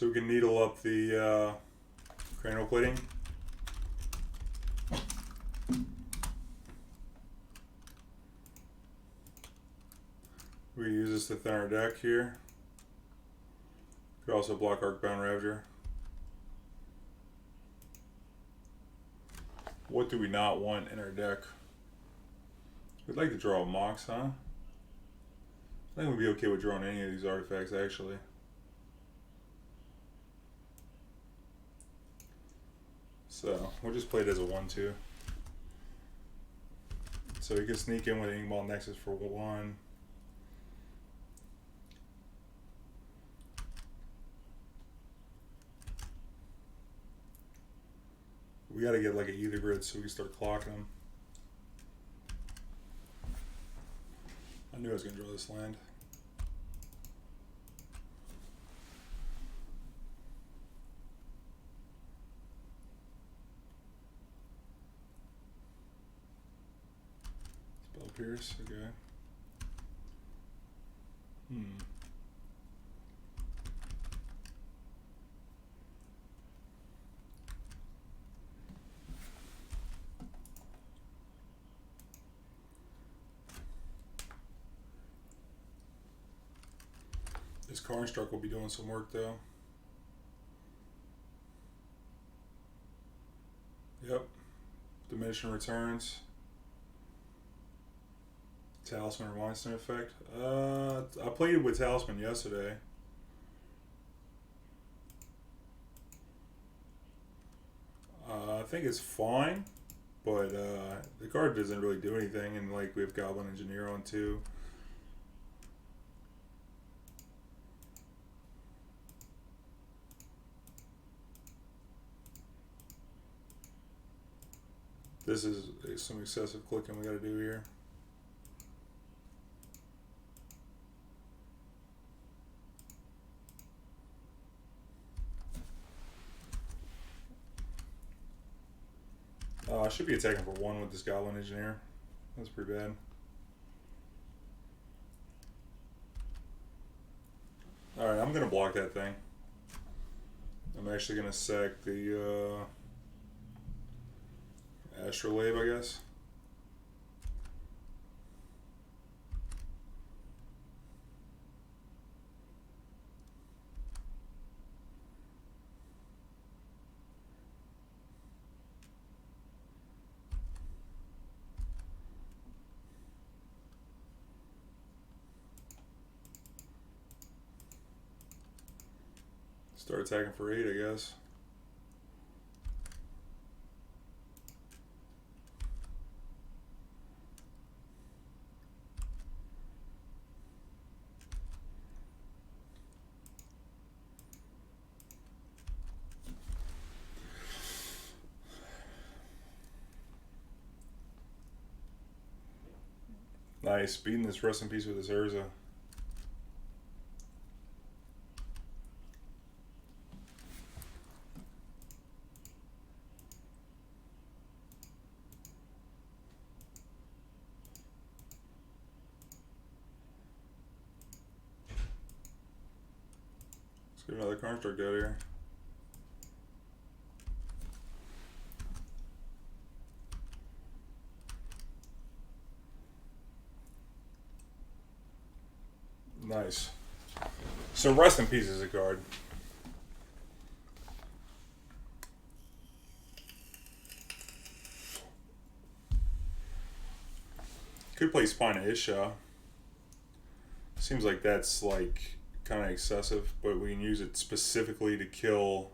So we can needle up the cranial plating. We use this to thin our deck here. Could also block Arcbound Ravager. What do we not want in our deck? We'd like to draw a Mox, huh? I think we'd be okay with drawing any of these artifacts, actually. So, we'll just play it as a 1-2. So you can sneak in with Inkball Nexus for 1. We gotta get like an Aether grid so we can start clocking them. I knew I was gonna draw this land. Spell Pierce, okay. This Karnstruck will be doing some work though. Yep. Diminishing returns. Talisman or Weinstein effect. I played with Talisman yesterday. I think it's fine, but the card doesn't really do anything, and like we have Goblin Engineer on too. This is some excessive clicking we gotta do here. I should be attacking for 1 with this Goblin Engineer. That's pretty bad. Alright, I'm gonna block that thing. I'm actually gonna sack the Astrolabe, I guess. Start attacking for 8, I guess. Nice, beating this rest in peace with this Urza. Let's get another construct out here. Nice. So rest in peace is a card. Could play Spine of Ish Sah. Seems like that's like kind of excessive, but we can use it specifically to kill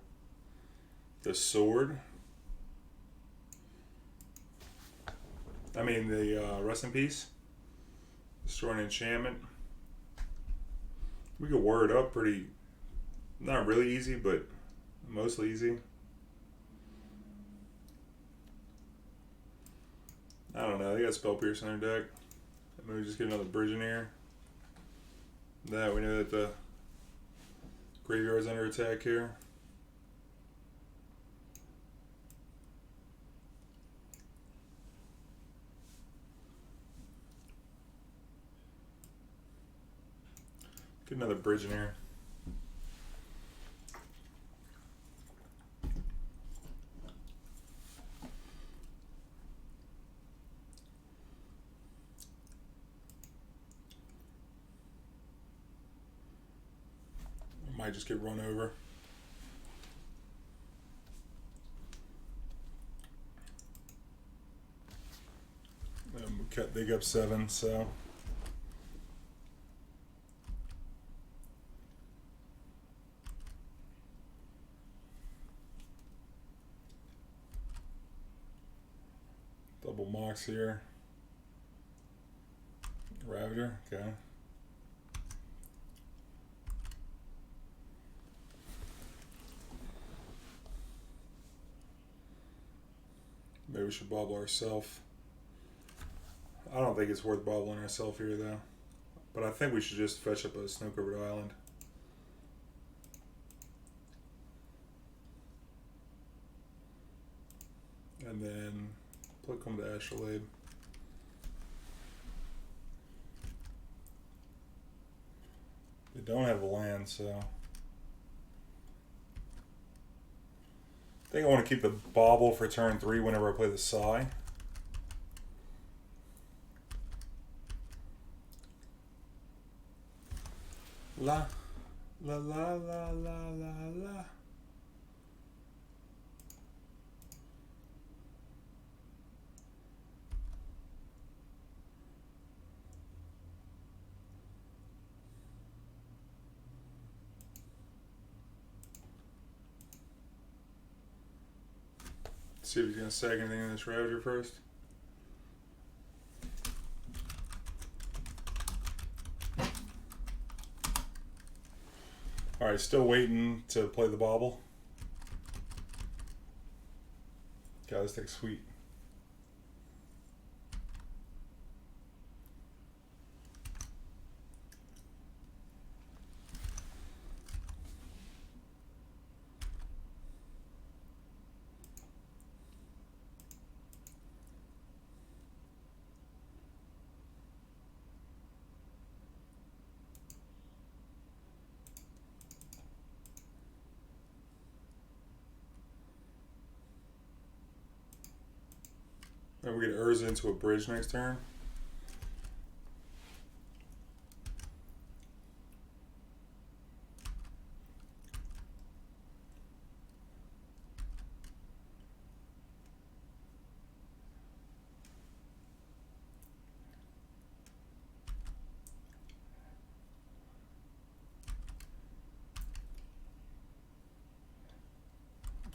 the sword. I mean the rest in peace. Destroy an enchantment. We could word it up pretty, not really easy, but mostly easy. I don't know, they got Spell Pierce in their deck. Maybe just get another bridge in here. That we know that the graveyard's under attack here. Get another bridge in here. might just get run over. We cut big up 7, so. Double Mox here. Ravager, okay. Maybe we should bauble ourselves. I don't think it's worth bobbling ourselves here though. But I think we should just fetch up a snow-covered island. And then click on the Astrolabe. They don't have a land, so I think I want to keep the Bauble for turn 3 whenever I play the Sigh. La la la la la la la. See if he's gonna sag anything in this Ravager first. Alright, still waiting to play the Bauble. God, this thing's sweet. Maybe we get Urza into a bridge next turn.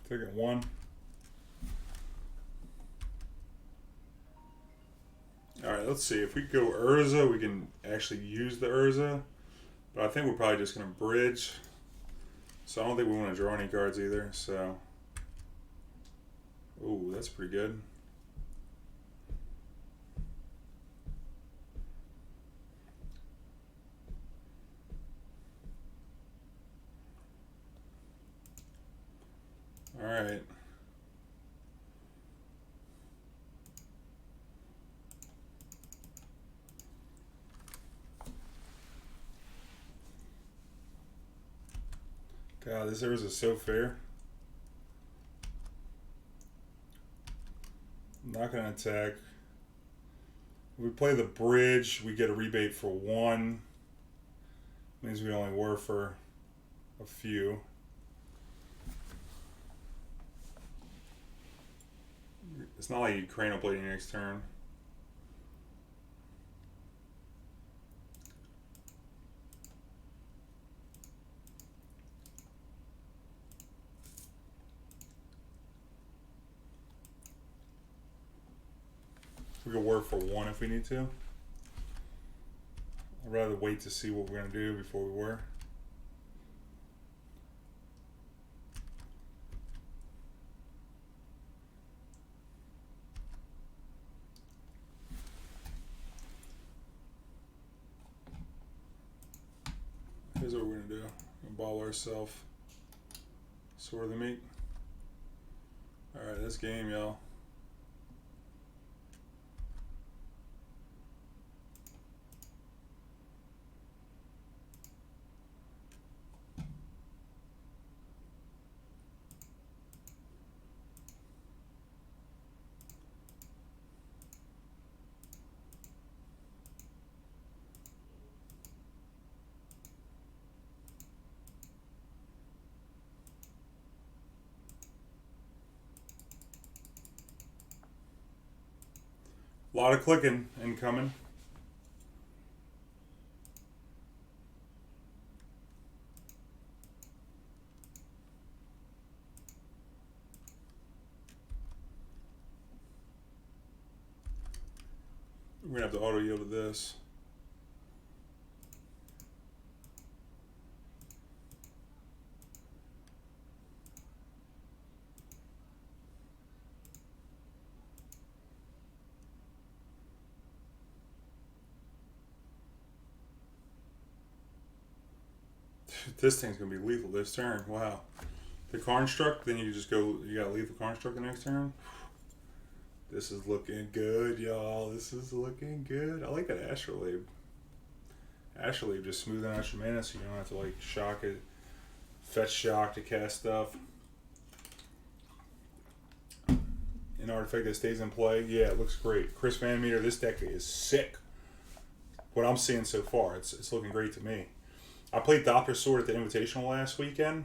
Taking 1. Alright, let's see. If we go Urza, we can actually use the Urza. But I think we're probably just going to bridge. So I don't think we want to draw any cards either. So, ooh, that's pretty good. Alright. God, this Urza is so fair. I'm not going to attack. If we play the bridge, we get a rebate for 1. Means we only were for a few. It's not like you cranial plate next turn. We could work for 1 if we need to. I'd rather wait to see what we're going to do before we were. Here's what we're going to do. We're going to ball ourselves. Sword of the Meek. Alright, this game, y'all. A lot of clicking incoming. We're gonna have to auto yield to this. This thing's gonna be lethal this turn. Wow. The Construct, then you just go, you got lethal Construct the next turn. This is looking good, y'all. This is looking good. I like that Astrolabe. Astrolabe just smoothing out your mana so you don't have to like shock it, fetch shock to cast stuff. An artifact that stays in play. Yeah, it looks great. Chris Van Meter, this deck is sick. What I'm seeing so far, it's looking great to me. I played Thopter Sword at the Invitational last weekend,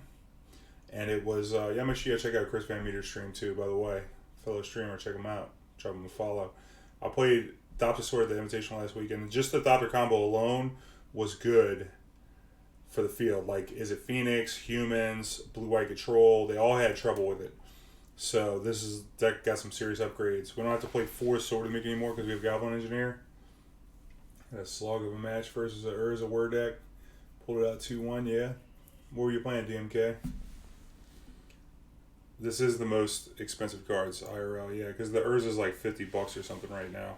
and it was, yeah, make sure you check out Chris Van Meter's stream too, by the way. Fellow streamer, check him out. Drop him a follow. I played Thopter Sword at the Invitational last weekend, and just the Thopter combo alone was good for the field. Like, is it Phoenix, Humans, Blue-White Control? They all had trouble with it. So this is deck got some serious upgrades. We don't have to play 4 Sword Meek anymore because we have Goblin Engineer. That slog of a match versus a Urza Whir deck. Pulled it out 2-1, yeah. What were you playing, DMK? This is the most expensive cards, IRL, yeah, because the Urza is like $50 or something right now.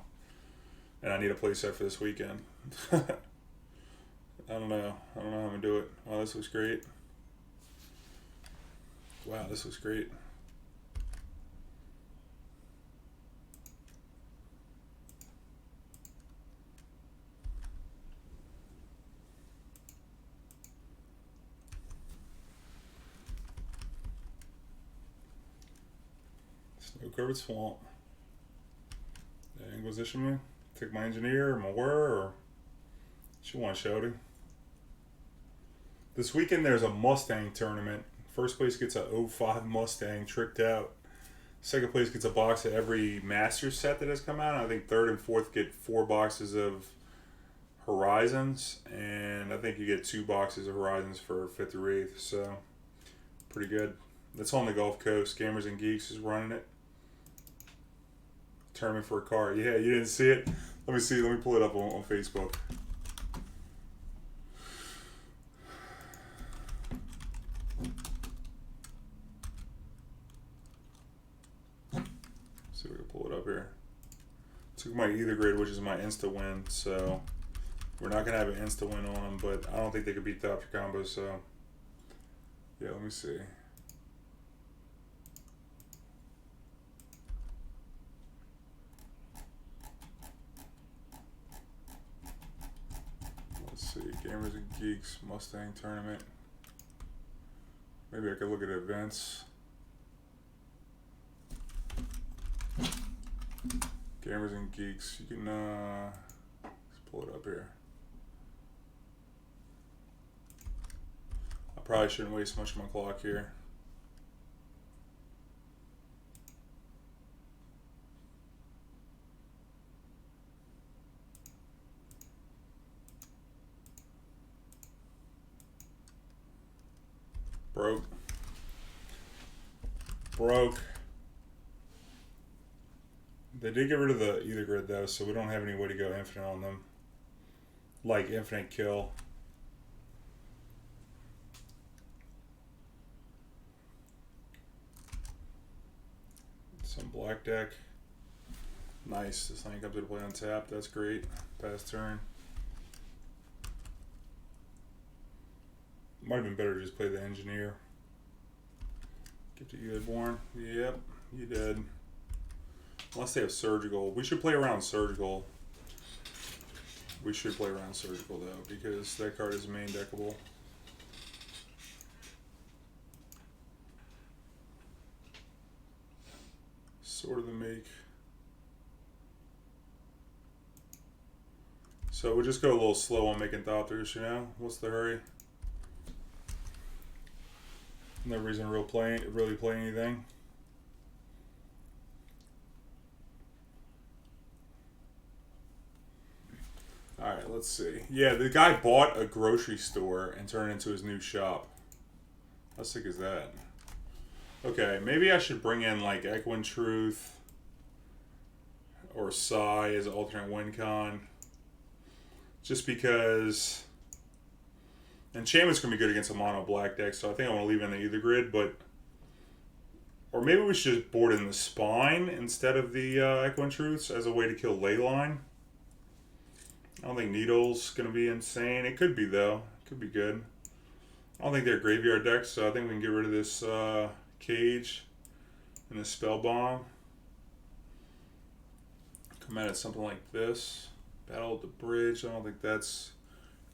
And I need a playset for this weekend. I don't know how I'm going to do it. Oh, this looks great. Wow, this looks great. Snow-covered swamp. The Inquisition me? Take my engineer or my Whir or what you want, Shouty? This weekend there's a Mustang tournament. First place gets a 05 Mustang tricked out. Second place gets a box of every Master set that has come out. I think third and fourth get 4 boxes of Horizons, and I think you get 2 boxes of Horizons for 5th or 8th. So pretty good. That's on the Gulf Coast. Gamers and Geeks is running it. Tournament for a car. Yeah, you didn't see it? Let me see. Let me pull it up on Facebook. See if we can pull it up here. Took my Aether grade, which is my insta win, so we're not gonna have an insta win on them, but I don't think they could beat Thopter combo. So yeah, let me see. Let's see, Gamers and Geeks Mustang tournament. Maybe I could look at events. Gamers and Geeks, you can let's pull it up here. I probably shouldn't waste much of my clock here. Broke. They did get rid of the Aether grid though, so we don't have any way to go infinite on them. Like infinite kill. Some black deck. Nice. This thing comes to play on tap. That's great. Pass turn. Might have been better to just play the engineer. Get to Aetherborn. Yep, you did. Unless they have surgical. We should play around surgical. We should play around surgical though, because that card is main deckable. Sword of the Meek. So we'll just go a little slow on making Thopters, you know? What's the hurry? No reason to really play anything. Let's see. Yeah, the guy bought a grocery store and turned it into his new shop. How sick is that? Okay, maybe I should bring in like Echoing Truth or Psy as an alternate win con. Just because Enchantment's going to be good against a mono black deck, so I think I want to leave it in the Aether grid, but... Or maybe we should just board in the Spine instead of the Echoing Truths as a way to kill Leyline. I don't think Needle's going to be insane. It could be, though. It could be good. I don't think they're graveyard decks, so I think we can get rid of this Cage and this Spellbomb. Come at it something like this. Battle at the Bridge. I don't think that's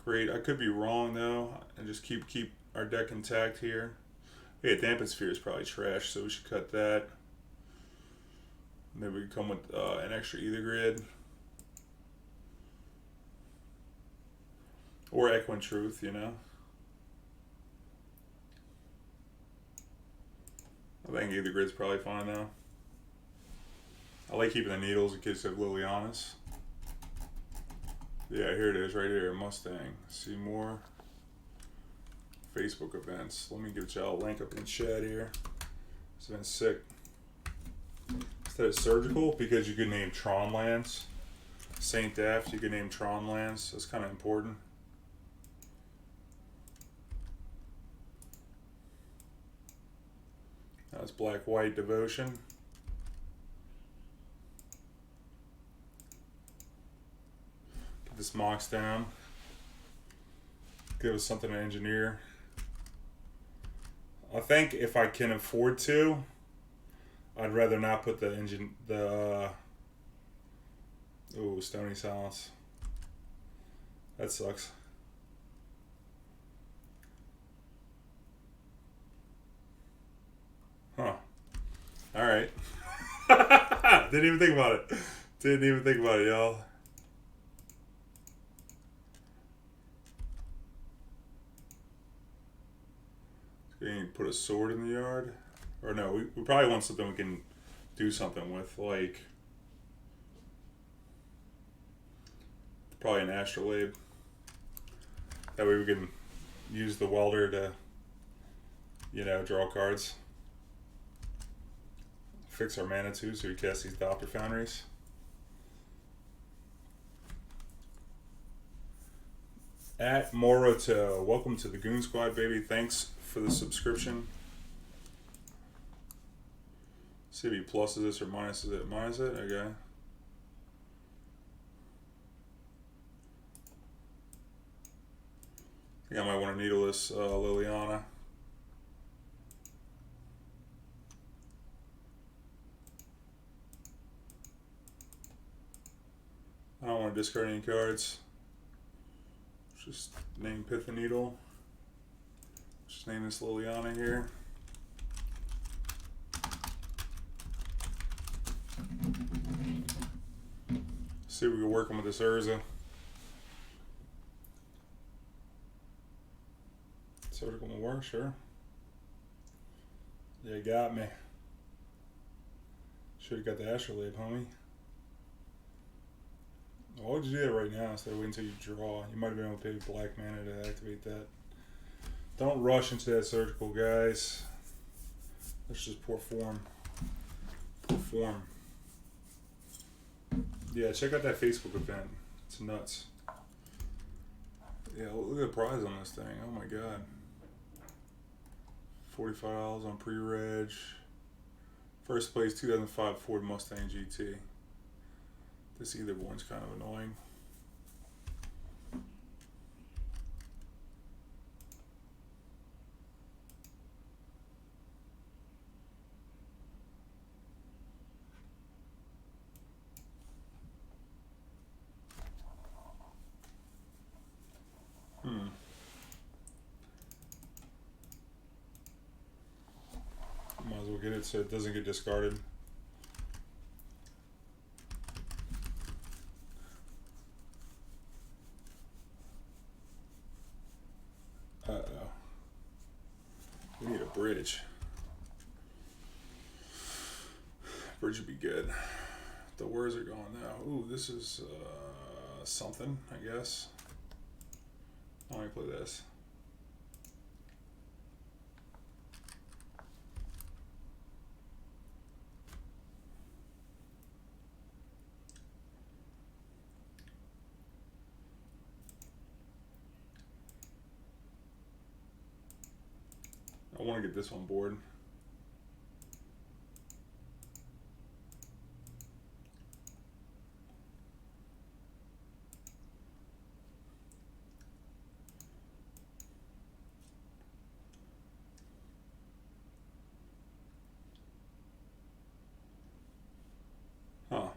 great. I could be wrong, though, and just keep our deck intact here. Yeah, Dampened Sphere is probably trash, so we should cut that. Maybe we can come with an extra Aether grid. Or Echoing Truth, you know. I think Aether grid's probably fine, though. I like keeping the needles in case I have Liliana's. Yeah, here it is, right here, Mustang. See more Facebook events. Let me give y'all a link up in the chat here. It's been sick. Instead of Surgical, because you could name Tron lands. Saint Daft, you could name Tron lands. That's kind of important. That's Black-White Devotion. Get this Mox down. Give us something to engineer. I think if I can afford to, I'd rather not put the ooh, Stony Silence. That sucks. Huh. Alright. Didn't even think about it. Didn't even think about it, y'all. Put a sword in the yard? Or no, we probably want something we can do something with, like... Probably an Astrolabe. That way we can use the welder to, you know, draw cards. Fix our mana too, so we cast these Thopter Foundries. At Moroto, welcome to the Goon Squad, baby. Thanks for the subscription. See if he pluses this or minuses it. Minus it? Okay. I think I might want to needle this Liliana. I don't want to discard any cards. Just name Pithing Needle. Just name this Liliana here. See if we can work with this Urza. Surgical will work, sure. Yeah, you got me. Should have got the Astrolabe, homie. Why would you do that right now instead of waiting until you draw? You might have been able to pay black mana to activate that. Don't rush into that surgical, guys. Let's just pour form. Pour form. Yeah, check out that Facebook event. It's nuts. Yeah, look at the prize on this thing. Oh my god. $45 on pre-reg. First place 2005 Ford Mustang GT. This either one's kind of annoying. Might as well get it so it doesn't get discarded. Uh-oh. We need a bridge. Bridge would be good. The WhUrza are going now. Ooh, this is something, I guess. Let me play this. I want to get this on board. Huh.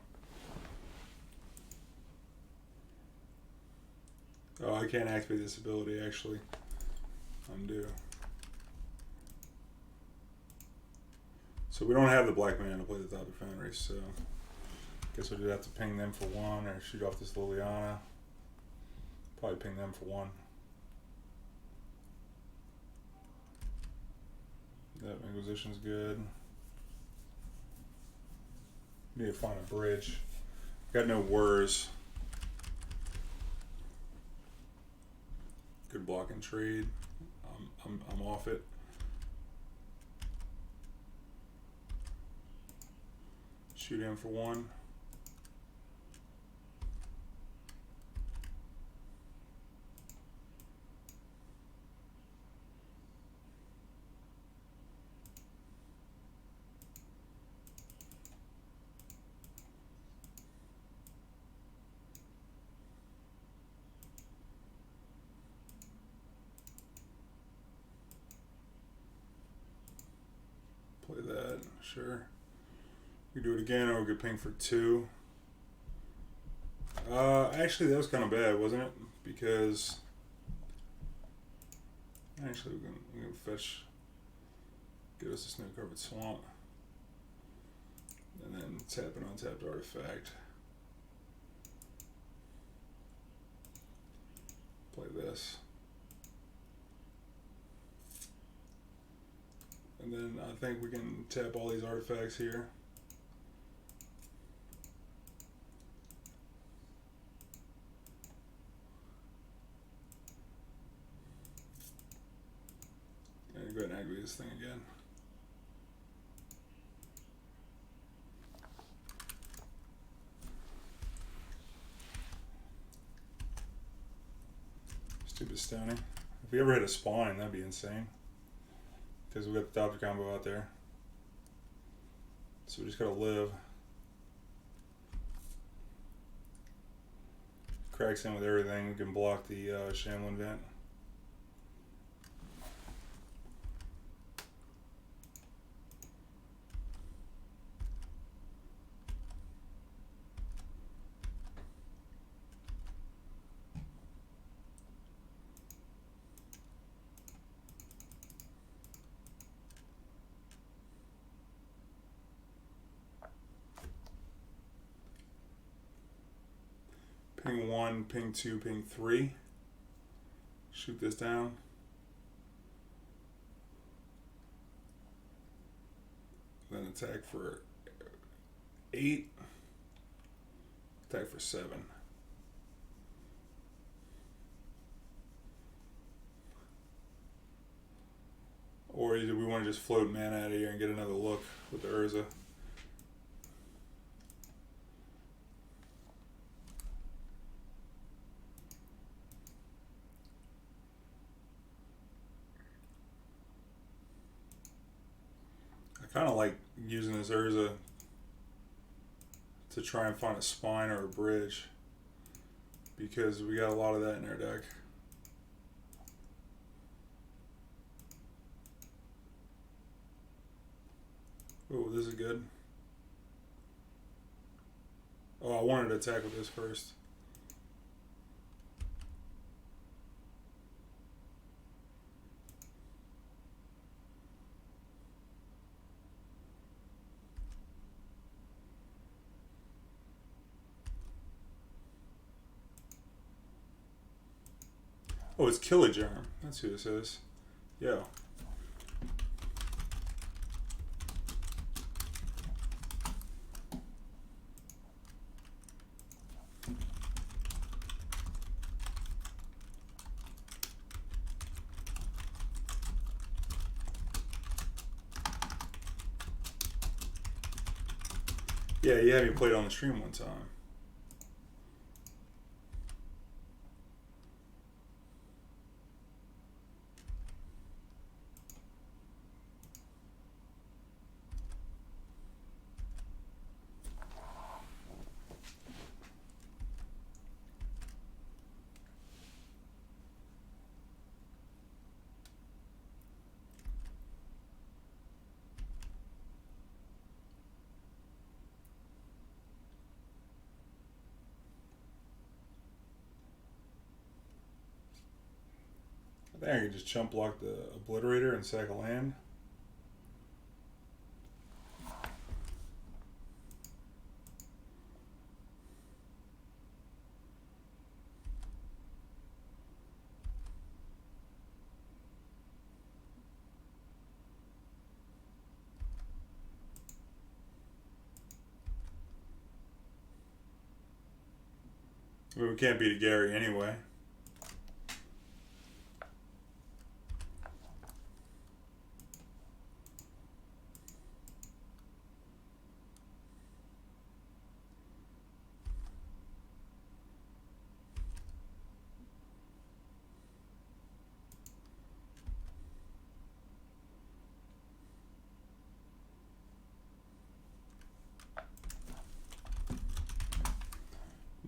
Oh, I can't activate this ability actually. Undo. So we don't have the black mana to play the Thopter Foundry, so I guess we'll just have to ping them for one or shoot off this Liliana. Probably ping them for one. That Inquisition's good. Need to find a bridge. Got no WhUrza. Good block and trade. I'm off it. Shoot him for one. Play that, sure. We do it again, or we could ping for two. Actually, that was kind of bad, wasn't it? Because actually, we can fetch, get us a snow-covered swamp, and then tap an untapped artifact. Play this. And then I think we can tap all these artifacts here. And go ahead and activate this thing again. Stupid stoning. If we ever hit a spine, that'd be insane. Because we got the Thopter combo out there. So we just gotta live. Cracks in with everything. We can block the Shamblin vent. Ping 1, ping 2, ping 3. Shoot this down. Then attack for 8. Attack for 7. Or do we want to just float mana out of here and get another look with the Urza? I kind of like using this Urza to try and find a spine or a bridge, because we got a lot of that in our deck. Oh, this is good. Oh, I wanted to attack with this first. Oh, it's Killagerm. That's who this is. Yo. Yeah, you had me play it on the stream one time. I think I could just chump block the Obliterator and sack a land. I mean, we can't beat a Gary anyway.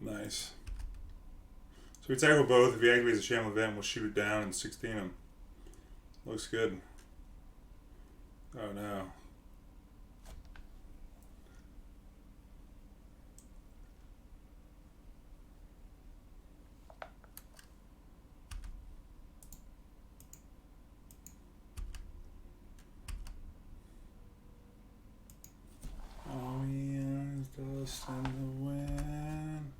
Nice. So we tackle both. If he activates a sham event, we'll shoot it down and 16 him. Looks good. Oh no. Oh yeah, dust in the wind.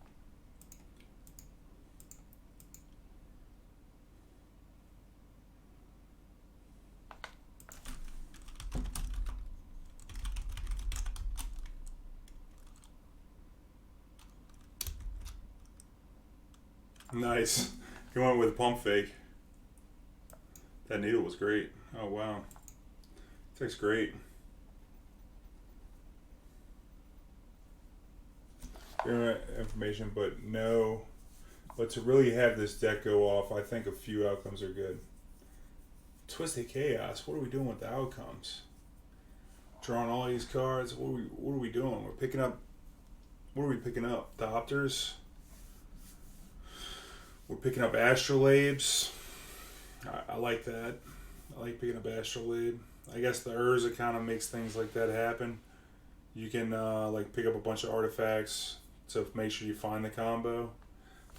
Nice. He went with a pump fake. That needle was great. Oh wow. That's great. Information, but no. But to really have this deck go off, I think a few outcomes are good. Twisted Chaos. What are we doing with the outcomes? Drawing all these cards. What are we doing? We're picking up. What are we picking up? Thopters. We're picking up Astrolabes. I like that. I like picking up Astrolabe. I guess the Urza kind of makes things like that happen. You can like pick up a bunch of artifacts to make sure you find the combo.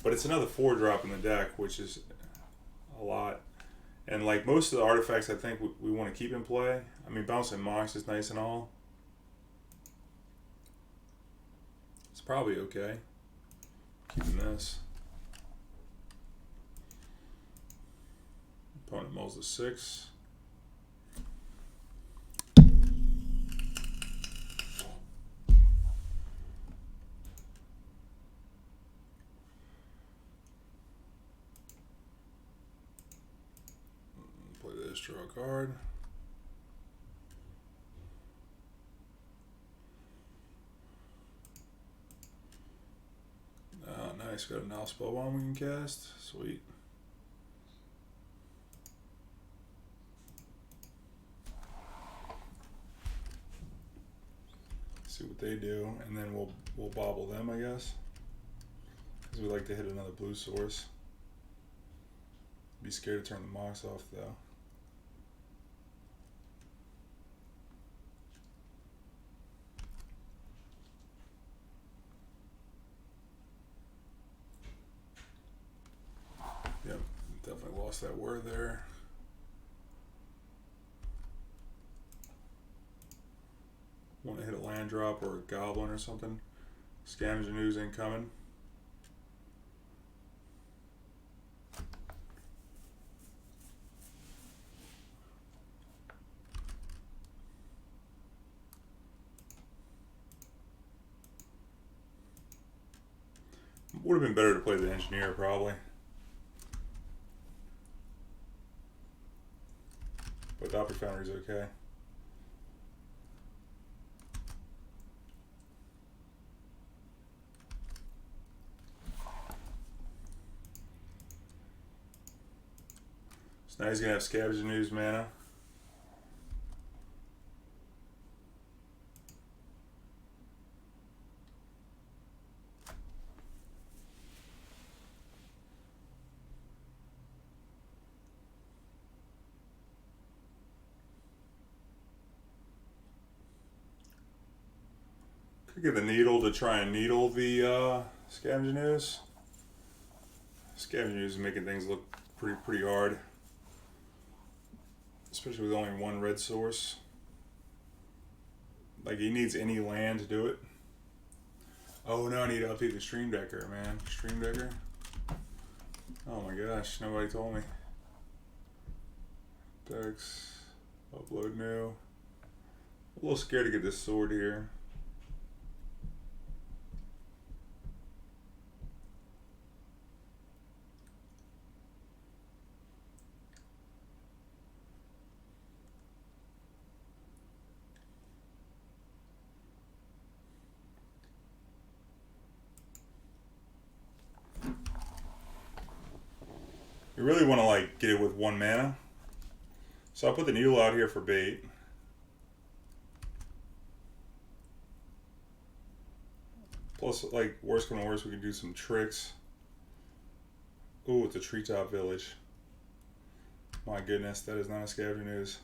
But it's another 4-drop in the deck, which is a lot. And like most of the artifacts I think we want to keep in play. I mean, bouncing Mox is nice and all. It's probably okay. Keeping this. Opponent mulls the 6. Play this, draw a card. Nice, got a Nihil Spellbomb we can cast. Sweet. See what they do, and then we'll bauble them, I guess. Because we like to hit another blue source. Be scared to turn the Mox off though. Yep, definitely lost that Whir there. Want to hit a land drop or a goblin or something. Scavenger news incoming. Would have been better to play the engineer probably. But Thopter Foundry is okay. So now he's gonna have Scavenger News mana. Could get the needle to try and needle the Scavenger News. Scavenger News is making things look pretty hard. Especially with only one red source. Like, he needs any land to do it. Oh no, I need to update the Stream Decker, man. Stream Decker? Oh my gosh, nobody told me. Dex, upload new. A little scared to get this sword here. You really want to like get it with one mana. So I'll put the needle out here for bait. Plus, like, worst come to worst, we can do some tricks. Ooh, it's a treetop village. My goodness, that is not a Scavenger News.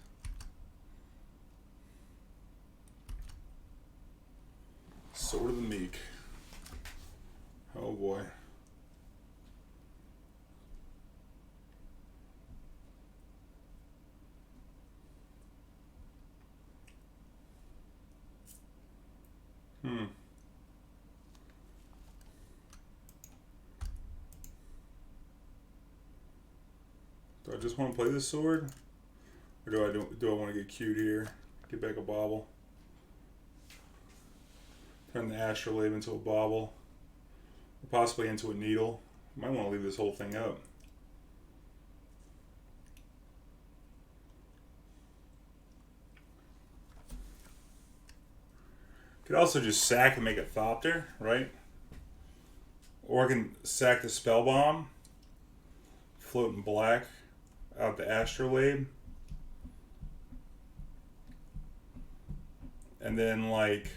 Sword of the Meek. Oh boy. Do I just want to play this sword? Or do I want to get cute here? Get back a Bauble. Turn the Astrolabe into a Bauble. Or possibly into a Needle. Might want to leave this whole thing up. Could also just sack and make a Thopter, right? Or I can sack the Spellbomb, floating black out the Astrolabe, and then like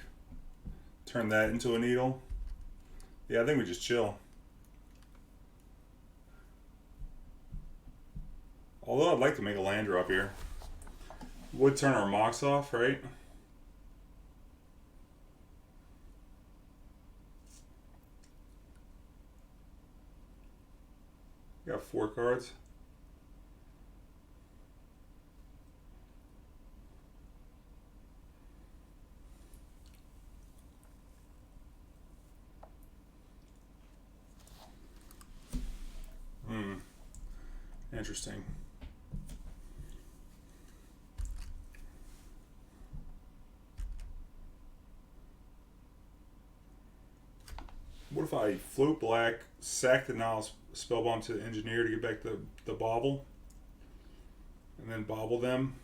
turn that into a Needle. Yeah, I think we just chill. Although I'd like to make a land drop here. Would turn our Mox off, right? Got 4 cards. Interesting. What if I float black, sack the Nihil Spellbomb to the Engineer to get back the Bauble, and then Bauble them?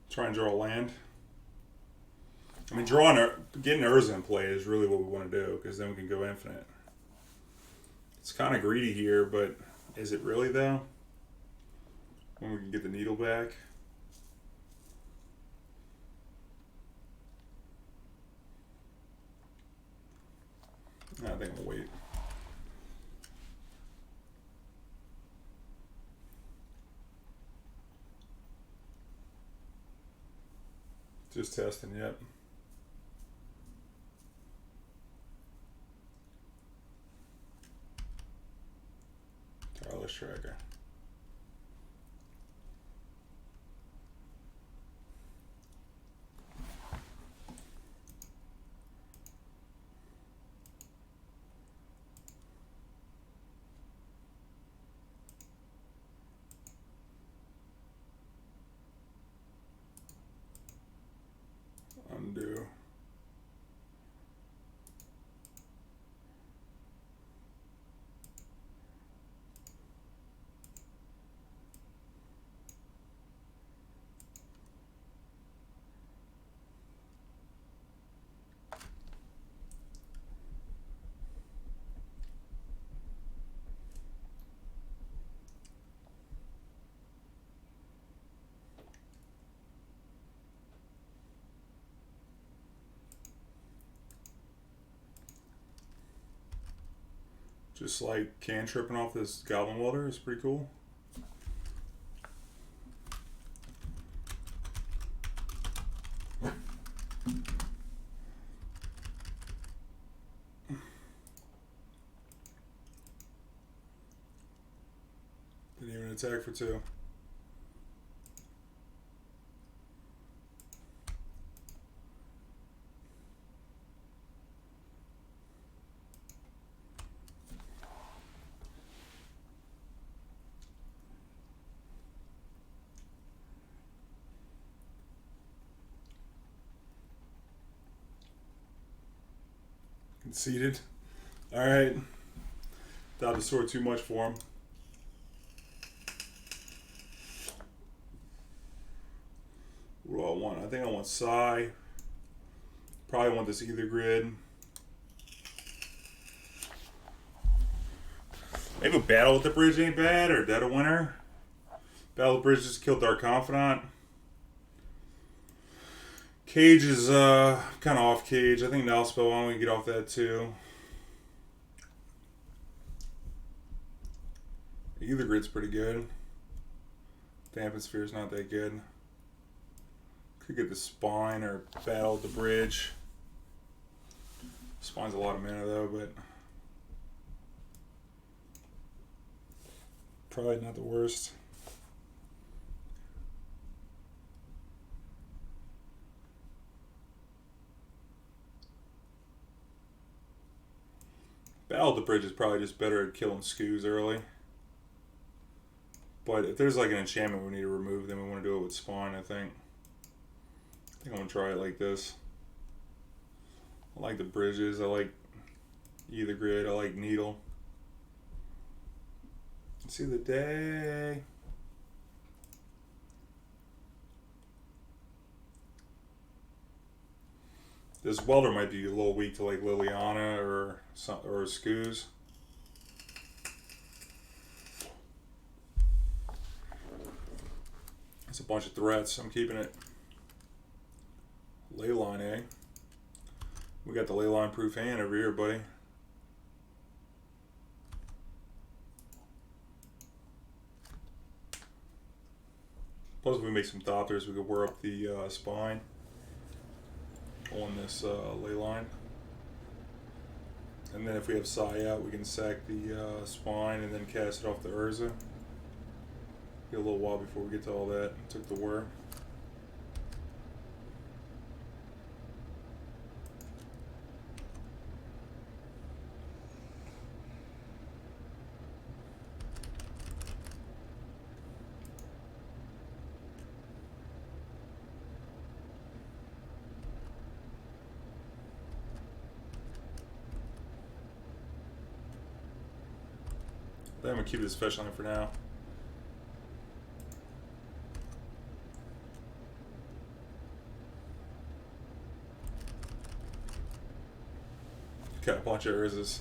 Try and draw a land. I mean, getting Urza in play is really what we want to do, because then we can go infinite. It's kind of greedy here, but is it really though? When we can get the needle back. I think we'll wait. Just testing, yep. Tireless Tracker. Undo. Just like cantripping off this Goblin Welder is pretty cool. Didn't even attack for 2. Conceded. Alright. Thought the sword too much for him. What do I want? I think I want Psi. Probably want this Aether Grid. Maybe a Battle with the Bridge ain't bad, or Dead of Winter. Battle with the Bridge just killed Dark Confidant. Cage is kind of off Cage. I think Nihil Spellbomb, we can get off that too. Aether Grid's pretty good. Dampen Sphere's not that good. Could get the Spine or Battle with the Bridge. Spine's a lot of mana though, but probably not the worst. Battle with the Bridge is probably just better at killing skews early. But if there's like an enchantment we need to remove, then we want to do it with Spine, I think. I think I'm going to try it like this. I like the bridges, I like Aether Grid, I like Needle. See the day. This Welder might be a little weak to like Liliana or Scoos. It's a bunch of threats. I'm keeping it. Leyline, eh? We got the Leyline proof hand over here, buddy. Plus, if we make some Thopters, we could whir up the spine on this Leyline. And then if we have Psi out, we can sack the spine and then cast it off the Urza. Get a little while before we get to all that. Took the whir. I'm gonna keep this fetch line for now. Got a bunch of Urzas.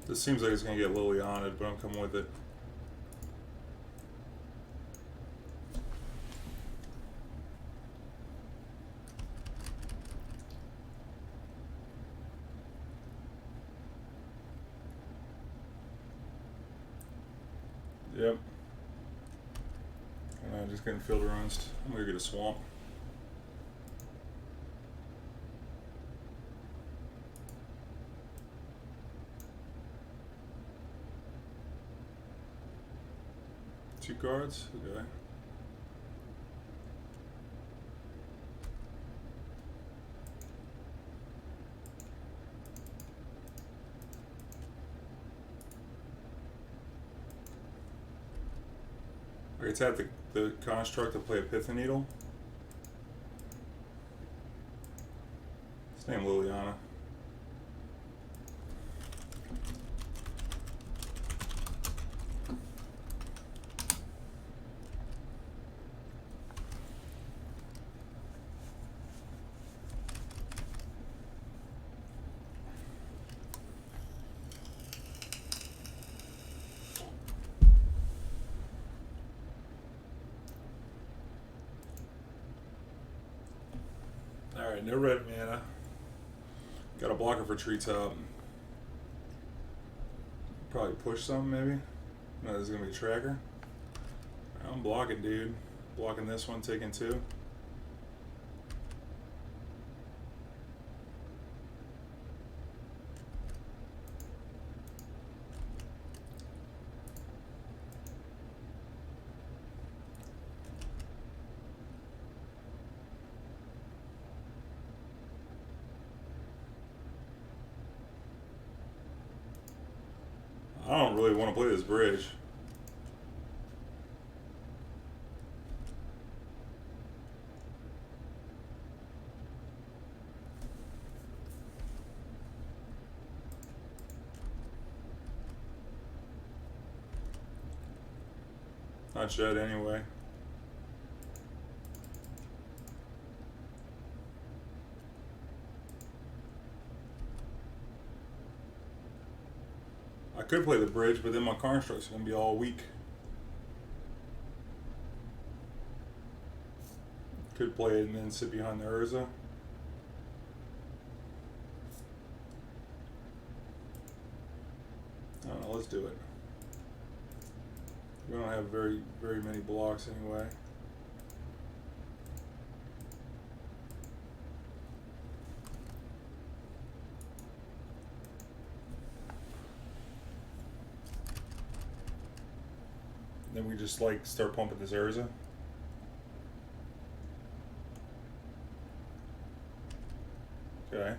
This seems like it's going to get Liliana, but I'm coming with it. Yep. And I'm just getting field runs. I'm going to get a swamp. Two cards? Okay. Okay, tap the construct to play a Pithing Needle. His name Liliana. no red mana. Got a blocker for Treetop. Probably push some, maybe. No, this is gonna be a tracker. I'm blocking, dude. Blocking this one, taking 2. I don't really want to play this bridge. Not yet, anyway. I could play the bridge, but then my construct's gonna be all weak. Could play it and then sit behind the Urza. I don't know, let's do it. We don't have very many blocks anyway. Then we just like start pumping this Urza. Okay.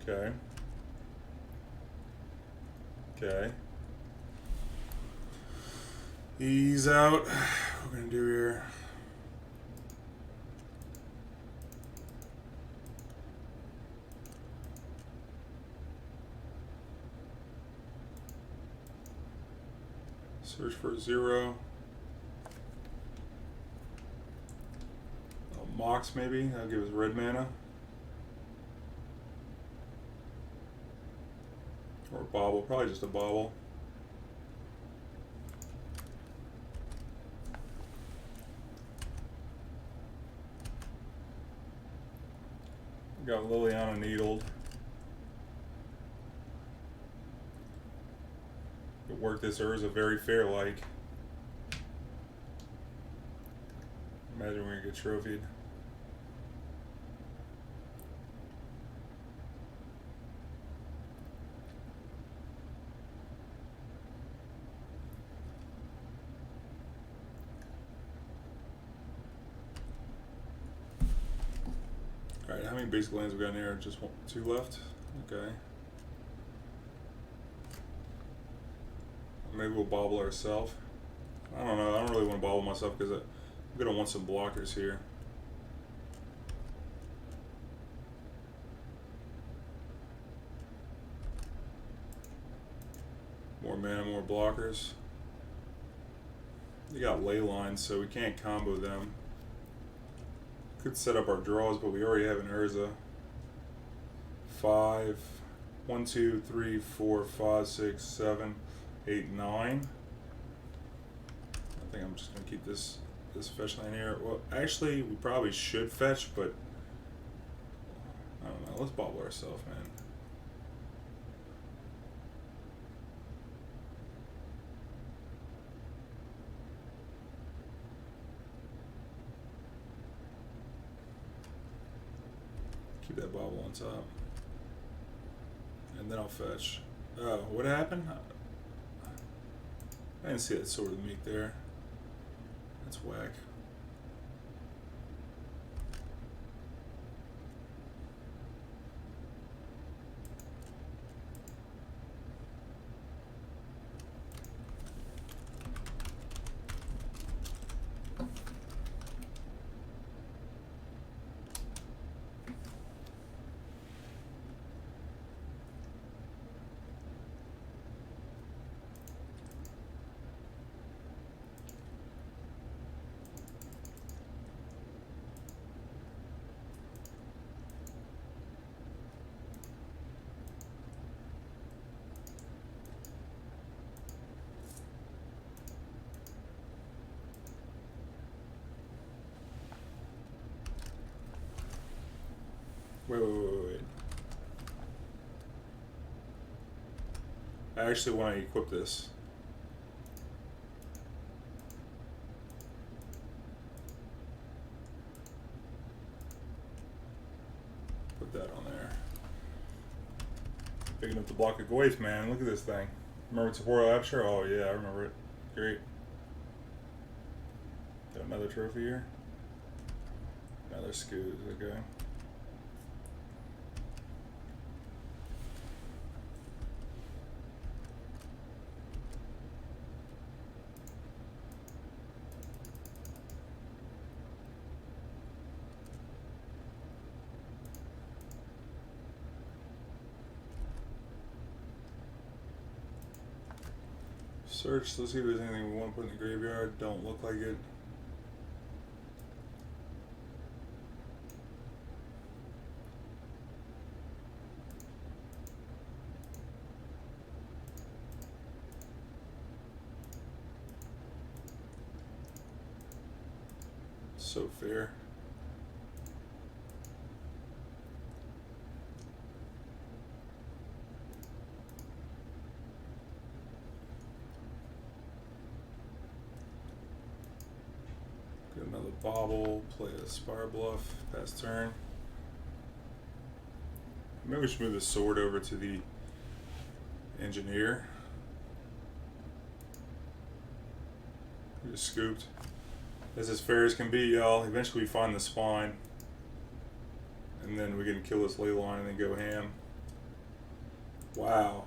Okay. Okay. Ease out. What we're gonna do here. Search for 0. Mox maybe. That'll give us red mana. Or a Bauble. Probably just a Bauble. Got Liliana needled. Could work this Urza very fair like. Imagine we're gonna get trophied. Alright, how many basic lands we got in here? Just 2 left? Okay. Maybe we'll Bauble ourselves. I don't know. I don't really want to Bauble myself because I'm going to want some blockers here. More mana, more blockers. They got ley lines, so we can't combo them. Could set up our draws, but we already have an Urza. 5, 1, 2, 3, 4, 5, 6, 7, 8, 9. I think I'm just gonna keep this fetch line here. Well, actually, we probably should fetch, but I don't know. Let's Bauble ourselves, man. Keep that Bauble on top. And then I'll fetch. Oh, what happened? I didn't see that sword of Meek there. That's whack. Wait. I actually want to equip this. Put that on there. Big enough to block a Goyf, man. Look at this thing. Remember Torpor Orb? Sure. Oh yeah, I remember it. Great. Got another trophy here. Another Scoot. Okay. Search, let's see if there's anything we want to put in the graveyard. Don't look like it. So fair. Another Bauble, play a Spirebluff, pass turn. Maybe we should move the sword over to the Engineer. We just scooped. That's as fair as can be, y'all. Eventually we find the Spine. And then we can kill this ley line and then go ham. Wow.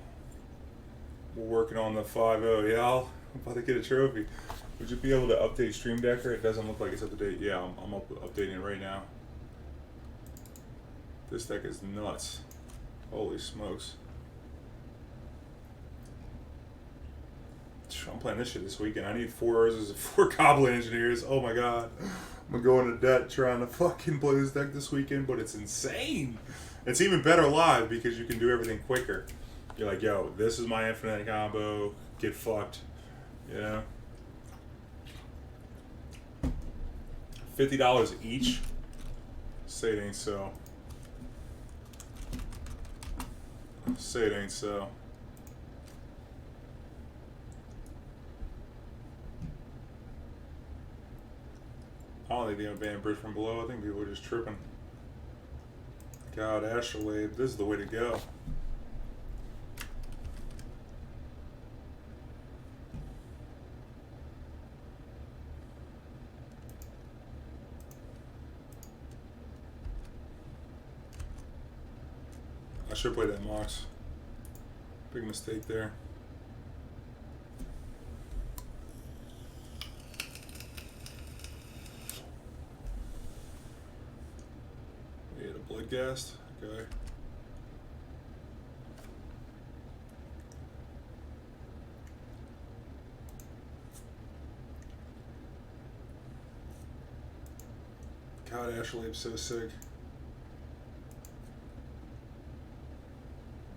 We're working on the 5-0, y'all. I'm about to get a trophy. Would you be able to update Stream Decker? It doesn't look like it's up to date. Yeah, I'm updating it right now. This deck is nuts. Holy smokes. I'm playing this shit this weekend. I need 4 Urzas and 4 Goblin Engineers. Oh my god. I'm gonna go into debt trying to fucking play this deck this weekend, but it's insane. It's even better live because you can do everything quicker. You're like, yo, this is my infinite combo. Get fucked. You know? $50 each? Say it ain't so. Say it ain't so. I don't think they abandoned bridge from below. I think people are just tripping. God, Astrolabe, this is the way to go. I should play that Mox. Big mistake there. We had a Bloodghast. Okay. God, Astrolabe's so sick.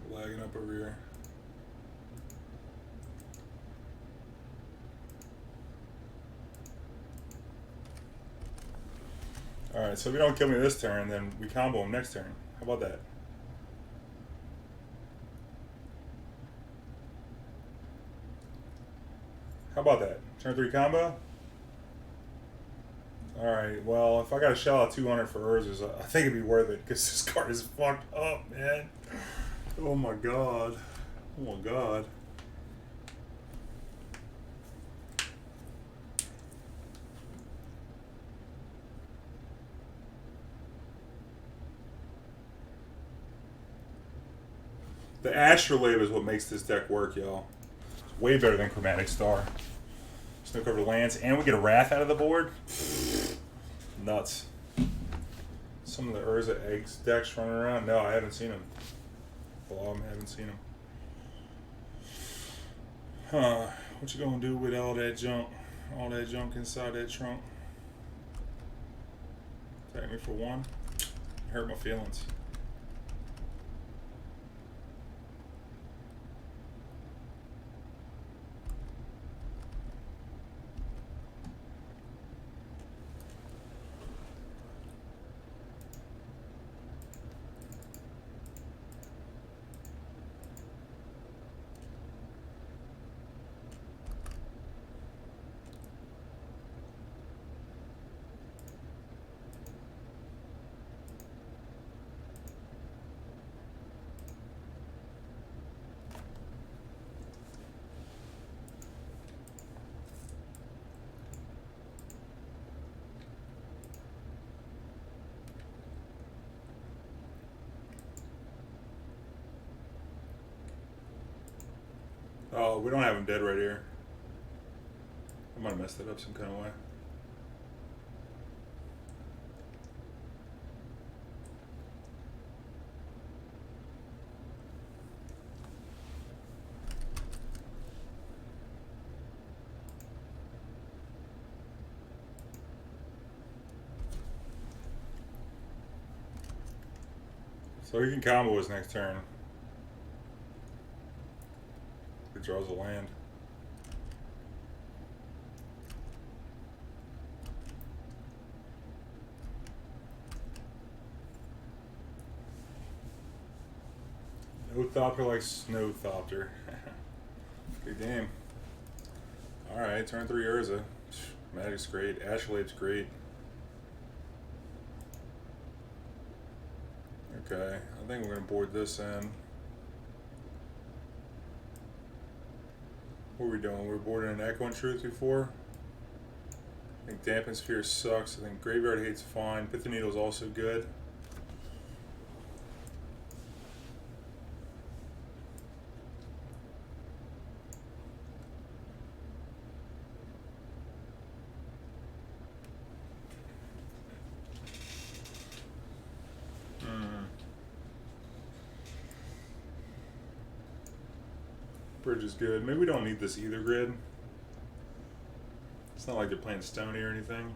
Lagging up over here. Alright, so if you don't kill me this turn, then we combo him next turn. How about that? How about that? Turn 3 combo? Alright, well, if I got to shell out 200 for Urzas, I think it'd be worth it, because this card is fucked up, man. Oh my god. Oh my god. The Astrolabe is what makes this deck work, y'all. It's way better than Chromatic Star. Snook over lands, and we get a Wrath out of the board. Nuts. Some of the Urza eggs decks running around. No, I haven't seen them. Well, I haven't seen them. Huh. What you gonna do with all that junk? All that junk inside that trunk? Attack me for 1? Hurt my feelings. Oh, we don't have him dead right here. I might have messed that up some kind of way. So he can combo his next turn. He draws a land. No Thopter like Snow Thopter. Good game. Alright, turn 3 Urza. Magic's great. Astrolabe's great. Okay, I think we're going to board this in. What are we doing? We're boarding an Echo and Truth before. I think Dampen Sphere sucks. I think Graveyard Hate's fine. Pithing Needle is also good. Bridge is good. Maybe we don't need this either grid. It's not like they're playing Stony or anything.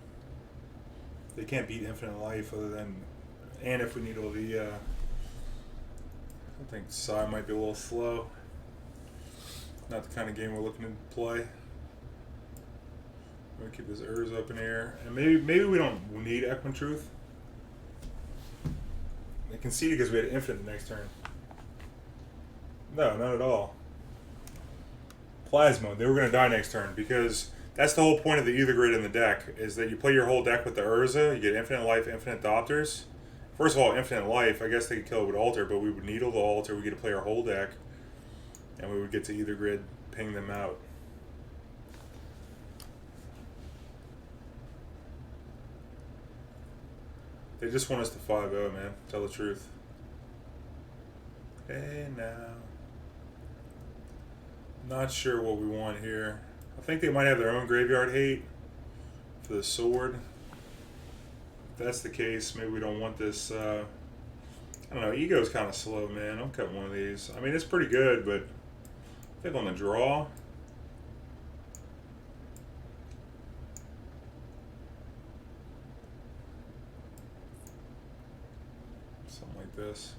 They can't beat Infinite Life other than... And if we need all the... I think Sah might be a little slow. Not the kind of game we're looking to play. I'm going to keep this Urza up in here. And maybe we don't need Echo and Truth. They conceded because we had Infinite the next turn. No, not at all. Plasma, they were going to die next turn because that's the whole point of the Ether grid in the deck, is that you play your whole deck with the Urza, you get Infinite Life, Infinite Thopters. First of all, Infinite Life, I guess they could kill it with Altar, but we would Needle the Altar, we get to play our whole deck, and we would get to Ether grid, ping them out. They just want us to 5-0, man, tell the truth. Hey now. Not sure what we want here. I think they might have their own Graveyard Hate for the sword. If that's the case, maybe we don't want this. I don't know. Ego's kind of slow, man. I'll cut one of these. I mean, it's pretty good, but I think on the draw. Something like this.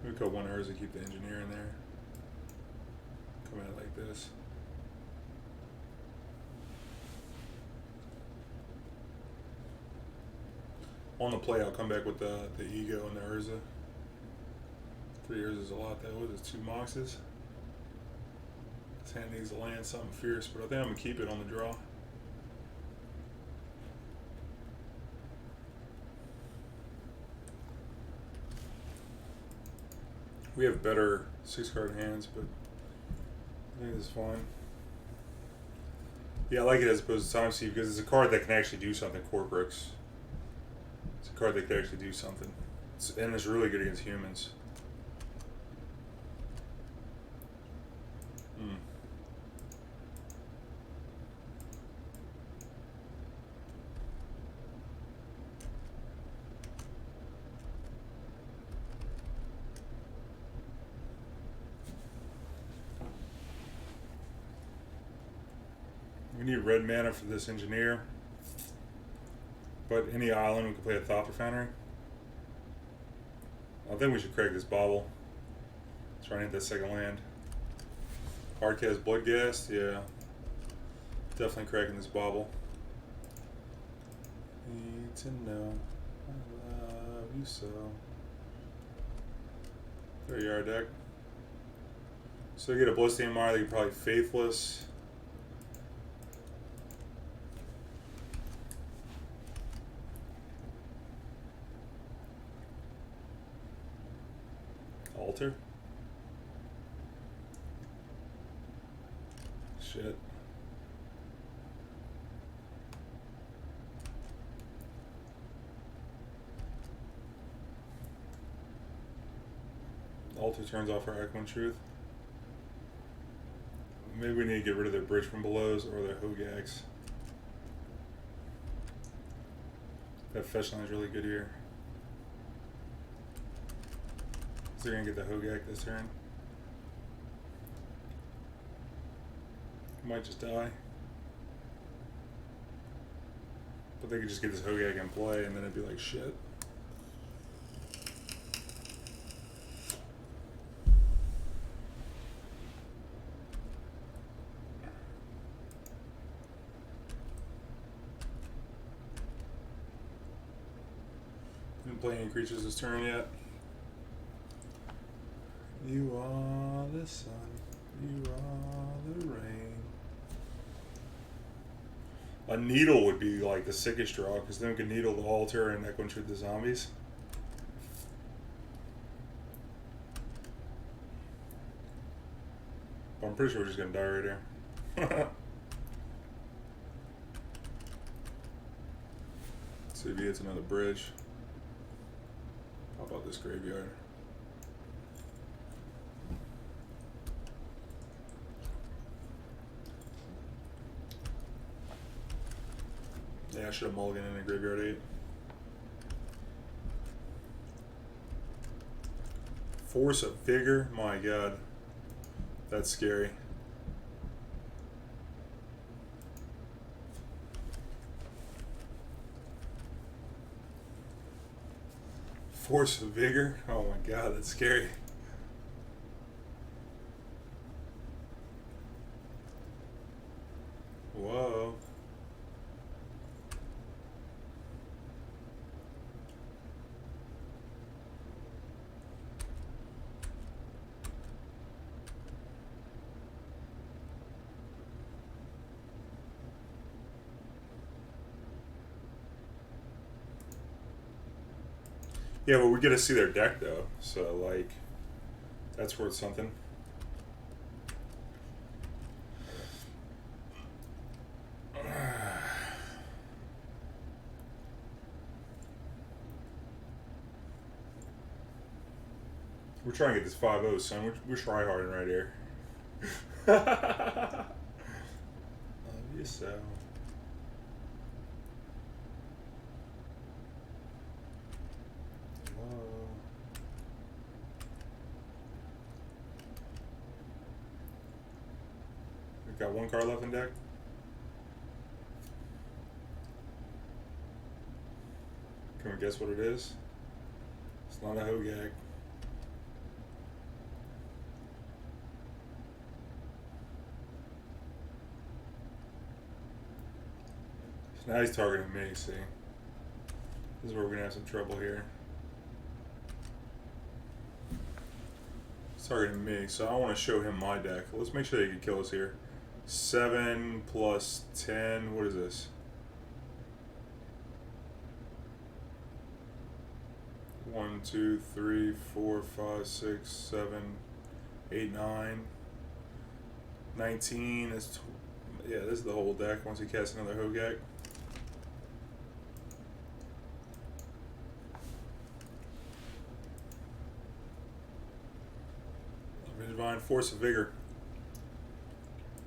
Maybe cut one Urza, keep the Engineer in there. Come at it like this. On the play, I'll come back with the Ego and the Urza. 3 Urza is a lot, though. What is it, 2 Moxes? This hand needs to land something fierce, but I think I'm going to keep it on the draw. We have better 6-card hands, but I think it's fine. Yeah, I like it as opposed to Time Thief because it's a card that can actually do something. Corporix. It's a card that can actually do something. And it's really good against humans. We need red mana for this Engineer. But any island, we can play a Thopter Foundry. I think we should crack this Bauble. Try and hit that second land. Hardcast Bloodghast, yeah. Definitely cracking this Bauble. Need to know I love you so. There you are, deck. So they get a Bloodstained Mire, they can probably Faithless. Altar. Shit. Altar turns off our Echo and Truth. Maybe we need to get rid of their bridge from belows or their Hogaks. That fetch line is really good here. Is they're gonna get the Hogak this turn? Might just die. But they could just get this Hogak in play and then it'd be like shit. Didn't play any creatures this turn yet. You are the sun, you are the rain. A needle would be like the sickest draw because then we can needle the altar and Echo Intrude the zombies. But I'm pretty sure we're just gonna die right here. See if he hits another bridge. How about this graveyard? Yeah, I should have mulliganed in a graveyard 8. Force of Vigor? My god. That's scary. Force of Vigor? Oh my god, that's scary. Whoa. Yeah, but we get to see their deck though, so like, that's worth something. We're trying to get this 5-0, son. We're tryharding right here. Love you so. We've got one card left in deck. Can we guess what it is? It's not a Hogak. So now he's targeting me, see? This is where we're going to have some trouble here. He's targeting me, so I want to show him my deck. Let's make sure he can kill us here. 7 plus 10, what is this? 1, 2, 3, 4, 5, 6, 7, 8, 9, 19. Yeah, this is the whole deck once he casts another Hogak. Divine Force of Vigor.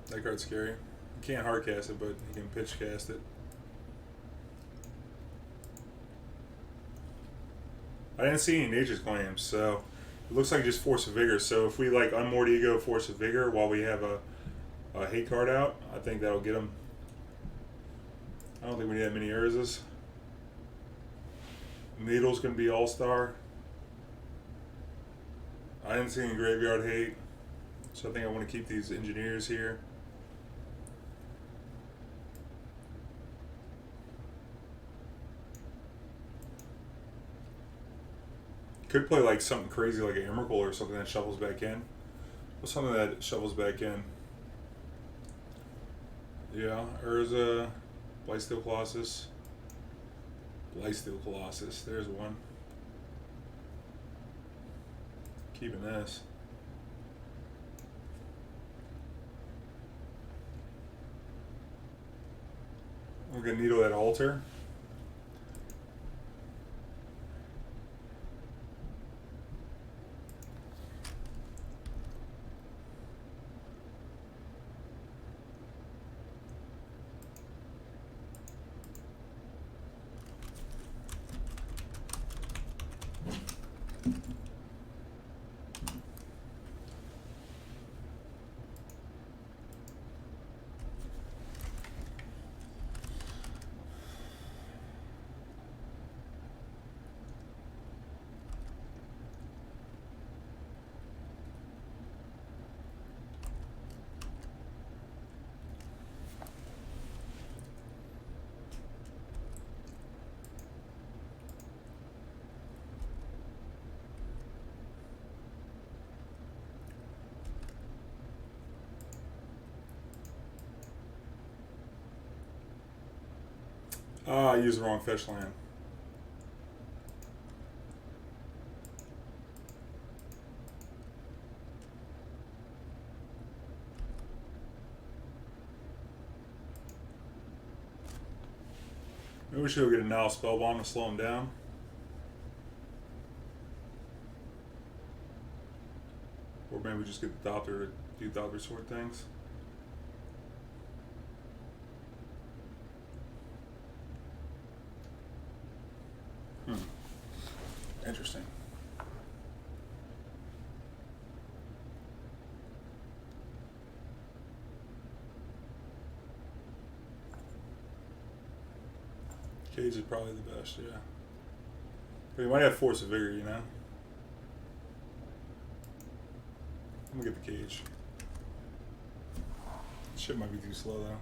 That card's scary. You can't hard cast it, but you can pitch cast it. I didn't see any Nature's Claims, so it looks like just Force of Vigor. So if we like Unmoored Ego, Force of Vigor while we have a hate card out, I think that'll get him. I don't think we need that many Urzas. Needle's gonna be All-Star. I didn't see any graveyard hate, so I think I want to keep these engineers here. Could play like something crazy like an Emrakul or something that shuffles back in. What's something that shuffles back in? Yeah, Urza, Blightsteel Colossus. Blightsteel Colossus, there's one. Keeping this. We're gonna needle that altar. Ah, I used the wrong fetch land. Maybe we should go get a Nihil Spellbomb to slow him down. Or maybe we just get the Thopter to do Thopter sort things. Interesting. Cage is probably the best, yeah. But you might have Force of Vigor, you know? I'm gonna get the cage. Shit might be too slow though.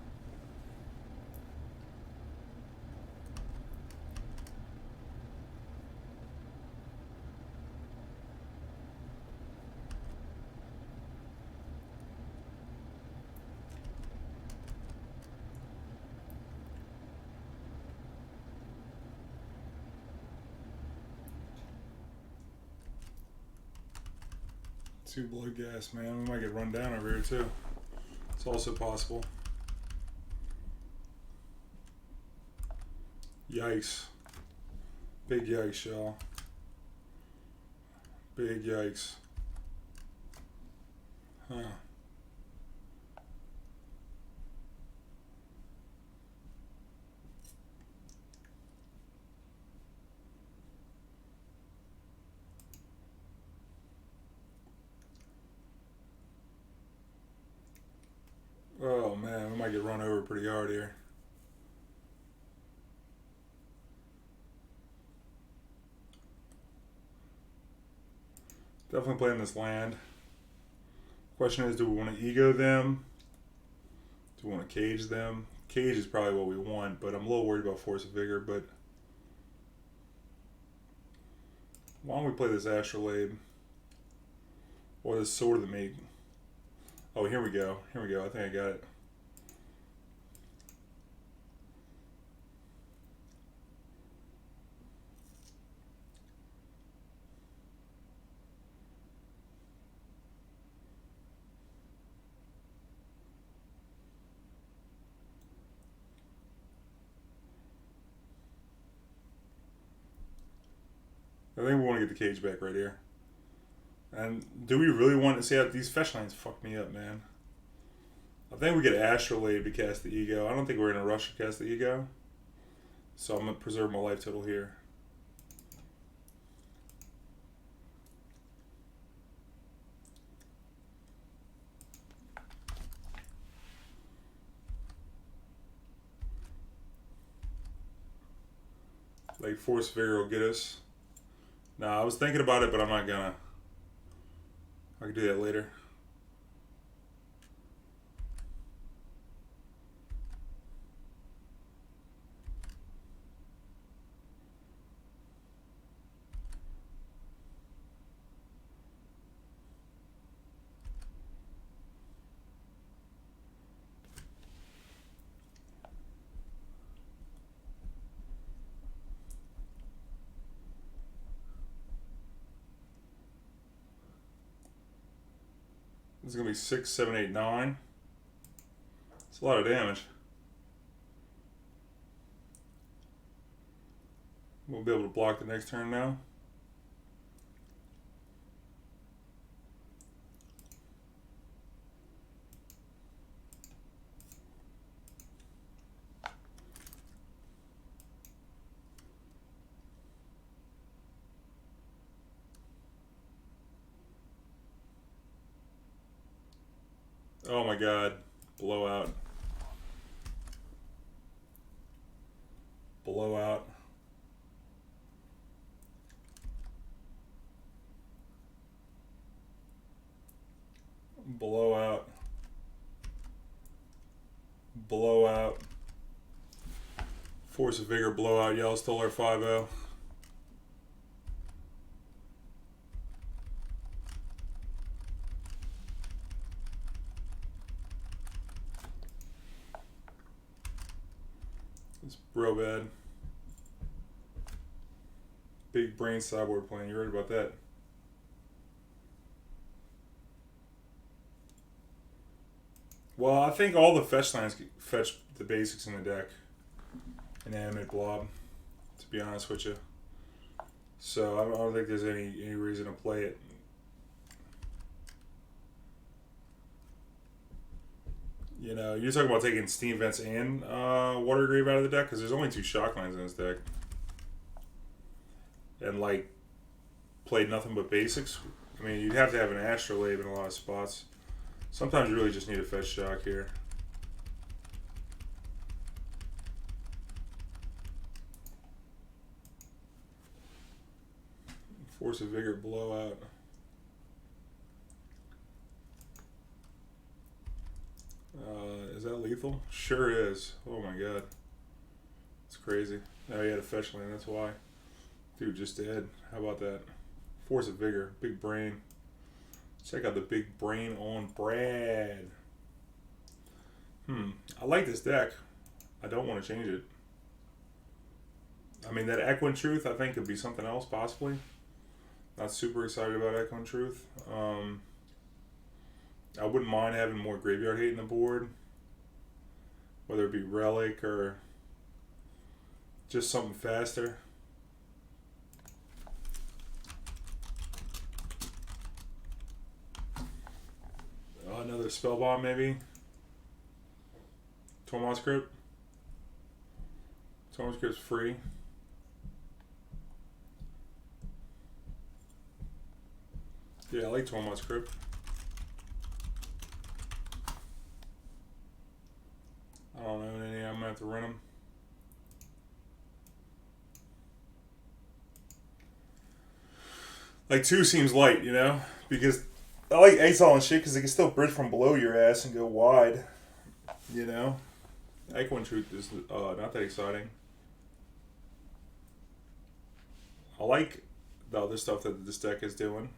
Two blood gas, man. We might get run down over here too. It's also possible. Yikes. Big yikes, y'all. Big yikes. Huh. Oh man, we might get run over pretty hard here. Definitely playing this land. Question is, do we want to ego them? Do we want to cage them? Cage is probably what we want, but I'm a little worried about Force of Vigor, but why don't we play this Astrolabe? Or this Sword of the Meek? Oh, here we go. Here we go. I think I got it. I think we want to get the cage back right here. And do we really want to see how these fetch lines fuck me up, man? I think we get Astrolabe to cast the Ego. I don't think we're in a rush to cast the Ego. So I'm going to preserve my life total here. Like Force Vigor will get us. Nah, I was thinking about it, but I'm not gonna. I can do that later. This is going to be 6, 7, 8, 9. It's a lot of damage. We'll be able to block the next turn now. Oh my god. Blowout. Blowout. Blowout. Blowout. Force of Vigor, blowout. Y'all stole our 5-0. It's real bad. Big brain sideboard playing. You heard about that? Well, I think all the fetch lines fetch the basics in the deck. Inanimate blob, to be honest with you. So I don't think there's any reason to play it. You know, you're talking about taking Steam Vents and Watery Grave out of the deck, because there's only 2 shock lines in this deck. And, like, play nothing but basics. I mean, you'd have to have an Astrolabe in a lot of spots. Sometimes you really just need a fetch shock here. Force of Vigor blowout. Is that lethal? Sure is. Oh my god. It's crazy. Oh, he had a fetch land, that's why. Dude, just dead. How about that? Force of Vigor. Big brain. Check out the big brain on Brad. I like this deck. I don't want to change it. I mean, that Echoing Truth, I think, could be something else, possibly. Not super excited about Echoing Truth. I wouldn't mind having more graveyard hate in the board. Whether it be Relic or just something faster. Another Spellbomb, maybe. Tormod's Crypt. Tormod's Crypt's free. Yeah, I like Tormod's Crypt. I don't know any. I'm gonna have to rent them. Like 2 seems light, you know, because I like Exile and shit because they can still bridge from below your ass and go wide, you know. Echoing Truth is not that exciting. I like the other stuff that this deck is doing.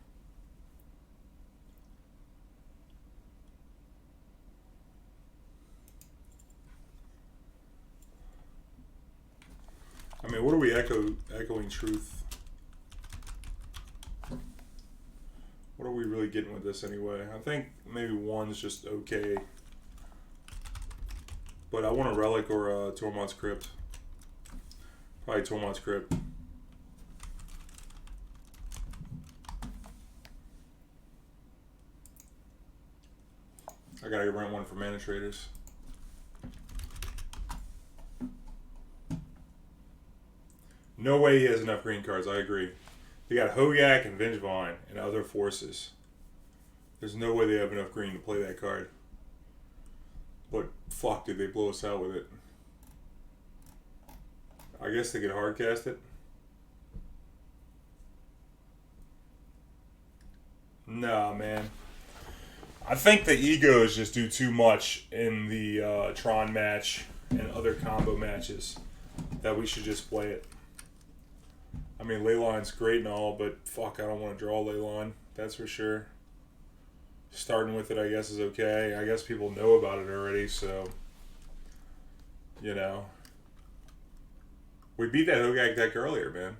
I mean, what are we echoing Truth? What are we really getting with this anyway? I think maybe 1's just okay. But I want a Relic or a Tormod's Crypt. Probably Tormod's Crypt. I gotta rent one for Mana Traders. No way he has enough green cards, I agree. They got Hogak and Vengevine and other forces. There's no way they have enough green to play that card. But fuck, did they blow us out with it? I guess they could hardcast it. Nah, man. I think the egos just do too much in the Tron match and other combo matches that we should just play it. I mean, Leyline's great and all, but fuck, I don't want to draw Leyline. That's for sure. Starting with it, I guess, is okay. I guess people know about it already, so... You know. We beat that Hogak deck earlier, man.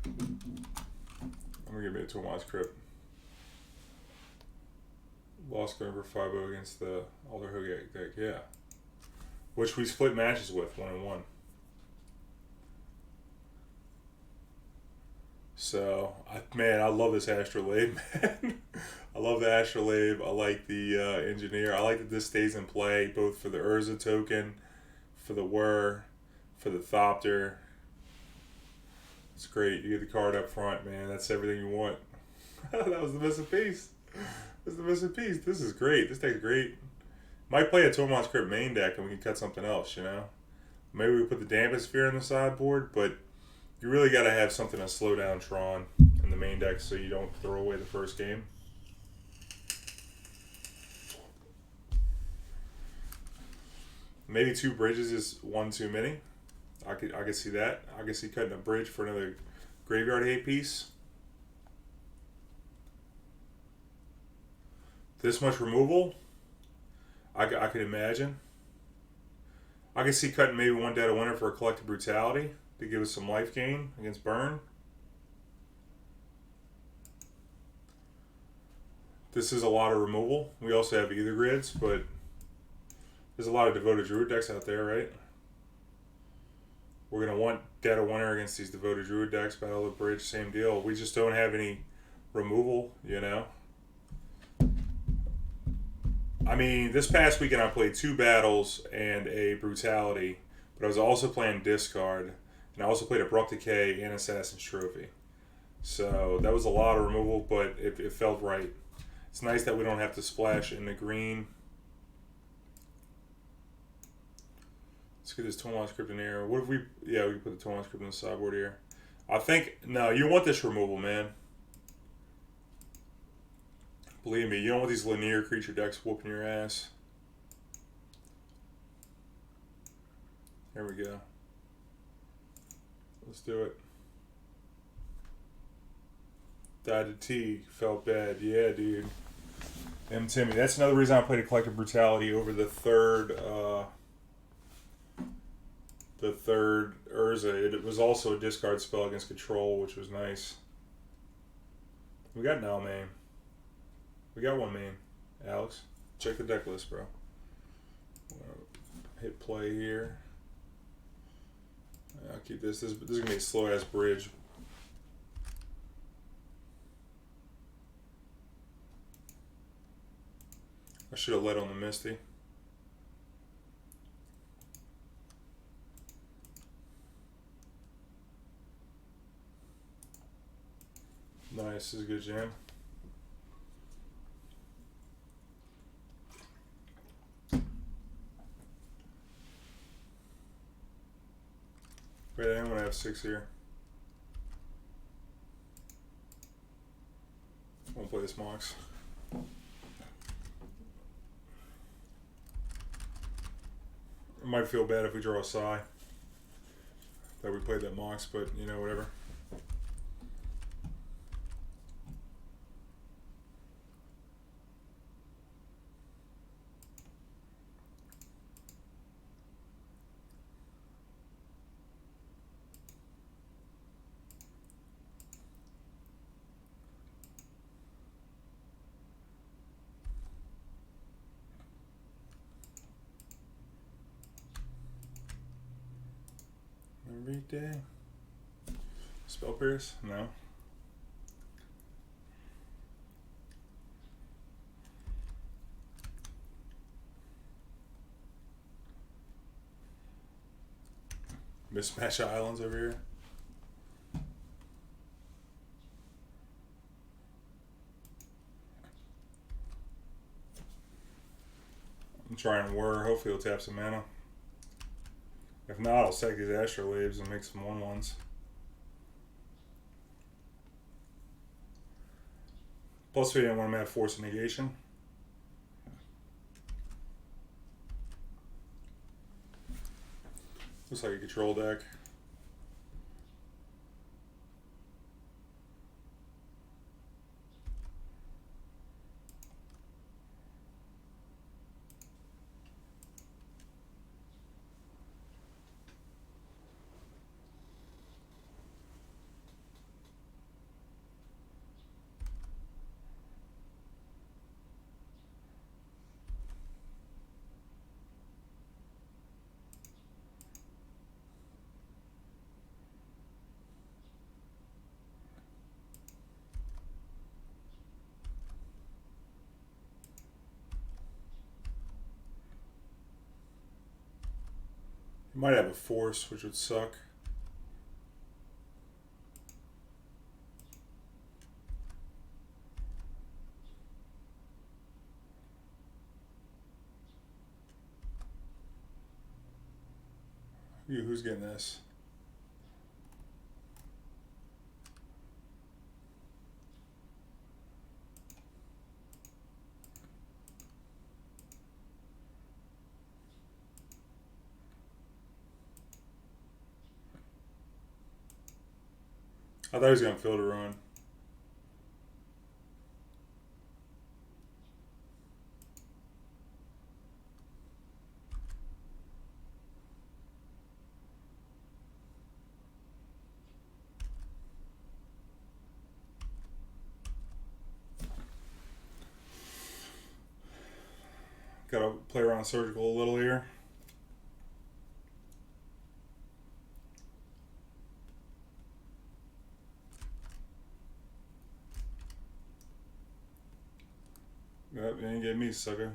I'm gonna give it a Tormod's Crypt. Lost going over 5-0 against the Alder Hogak deck, yeah. Which we split matches with, 1-1. So, man, I love this Astrolabe, man. I love the Astrolabe. I like the Engineer. I like that this stays in play, both for the Urza token, for the Whir, for the Thopter. It's great. You get the card up front, man. That's everything you want. That was the missing piece. That's the missing piece. This is great. This deck's great. Might play a Tormod's Crypt main deck and we can cut something else, you know? Maybe we put the Dampest Sphere on the sideboard, but you really got to have something to slow down Tron in the main deck so you don't throw away the first game. Maybe 2 bridges is 1 too many. I could see that. I could see cutting a bridge for another graveyard hate piece. This much removal? I could imagine. I could see cutting maybe one Dead of Winter for a Collective Brutality to give us some life gain against Burn. This is a lot of removal. We also have Aether Grids, but there's a lot of Devoted Druid decks out there, right? We're going to want Dead of Winter against these Devoted Druid decks. Battle of the Bridge, same deal. We just don't have any removal, you know? I mean, this past weekend I played 2 battles and a Brutality, but I was also playing Discard, and I also played Abrupt Decay and Assassin's Trophy. So that was a lot of removal, but it felt right. It's nice that we don't have to splash in the green. Let's get this Tormod Crypt in here. What if we... Yeah, we can put the Tormod Crypt in the sideboard here. I think... No, you want this removal, man. Believe me, you don't want these linear creature decks whooping your ass. There we go. Let's do it. Died to T. Felt bad. Yeah, dude. Timmy. That's another reason I played a Collective Brutality over the third Urza. It was also a discard spell against control, which was nice. We got no main. We got one main. Alex, check the deck list, bro. Hit play here. I'll keep this. This is going to be a slow-ass bridge. I should have led on the Misty. Nice. This is a good jam. Wait, I want to have 6 here. I won't play this Mox. It might feel bad if we draw a Sigh that we played that Mox, but you know, whatever. Every day. Spell Pierce? No. Mismatch Islands over here. I'm trying Whir. Hopefully he'll tap some mana. If not, I'll sack these Astrolabes and make some 1/1s. Plus, we didn't want to have Force of Negation. Looks like a control deck. Might have a Force, which would suck. Who's getting this? I thought he was going to Field of Ruin. gotta play around surgical a little here. Yep, you ain't get me, sucker.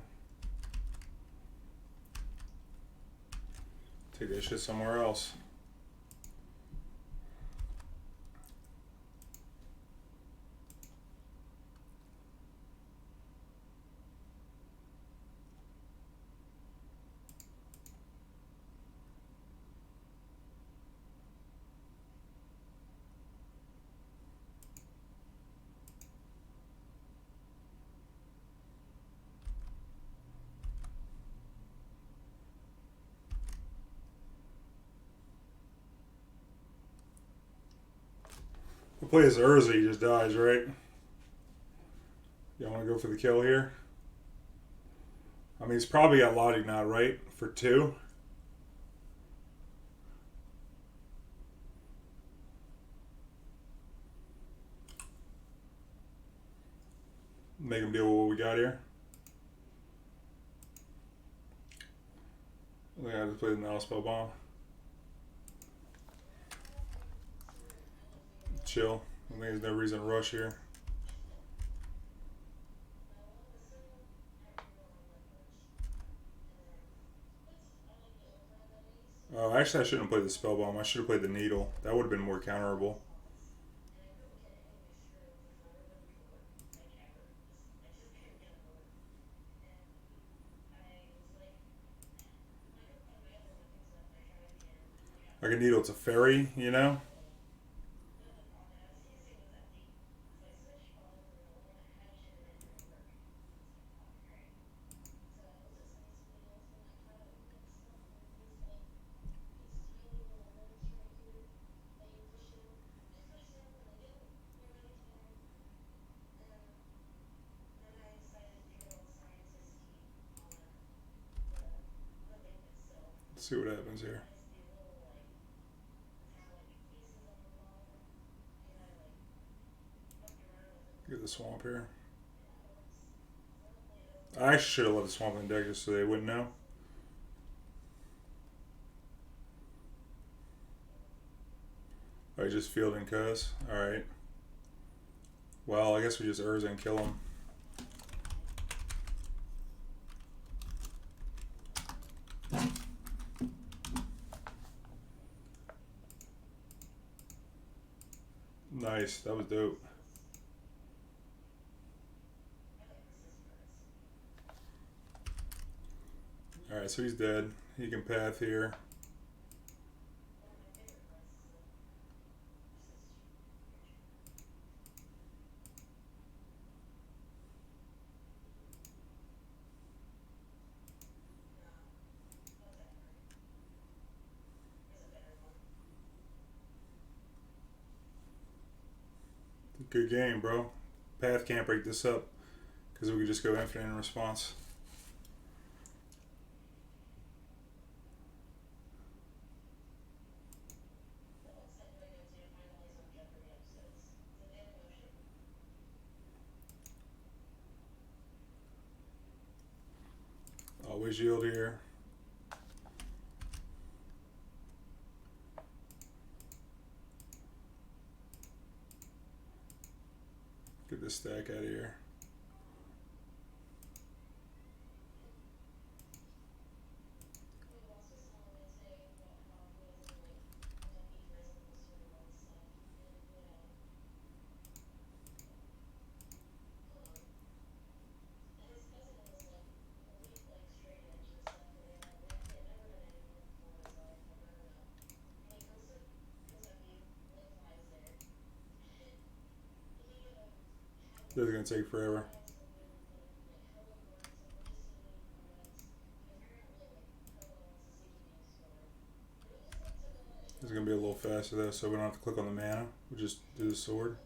Take that shit somewhere else. Who plays Urza? He just dies, right? Y'all want to go for the kill here? I mean, he's probably got logic now, right? For 2. Make him deal with what we got here. I think I just played the Nihil Spellbomb. Chill. I think there's no reason to rush here. Oh, actually I shouldn't have played the Spellbomb. I should have played the Needle. That would have been more counterable. Like a Needle, it's a fairy, you know? Let's see what happens here. Get the swamp here. I actually should have left the swamp in the deck just so they wouldn't know. Oh, just fielding cuz. Alright. Well, I guess we just Urza and kill him. Nice, that was dope. Alright, so he's dead. He can path here. Good game, bro. Path can't break this up because we could just go infinite in response. Always yield here. Get this stack out of here. This is going to take forever. This is going to be a little faster though, so we don't have to click on the mana. We'll just do the sword.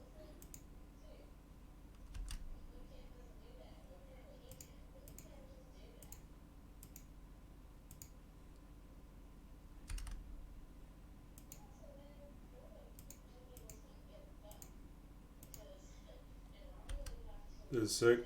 This is sick.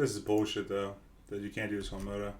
This is bullshit though, that you can't do this on Moto.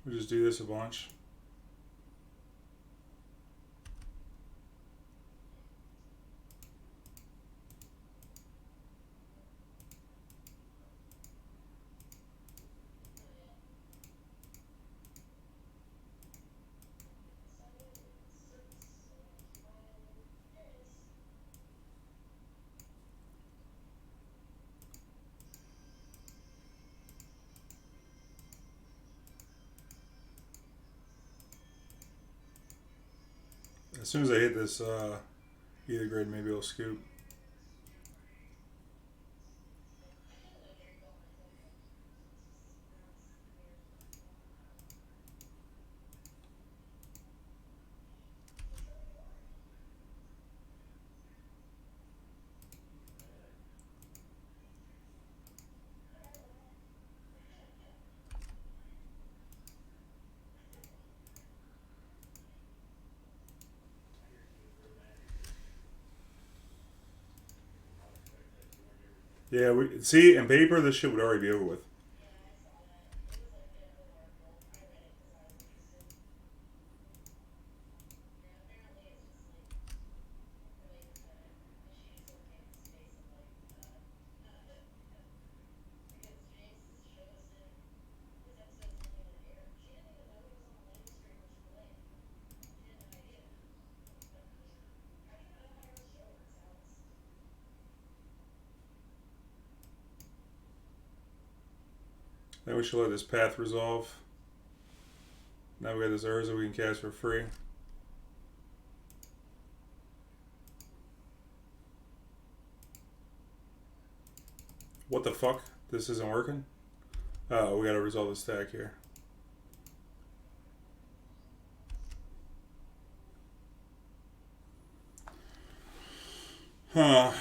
We'll just do this a bunch. As soon as I hit this Ether grid, maybe I'll scoop. Yeah, we see in paper this shit would already be over with. Then we should let this path resolve. Now we got this Urza we can cast for free. What the fuck? This isn't working? Oh, we gotta resolve the stack here. Huh.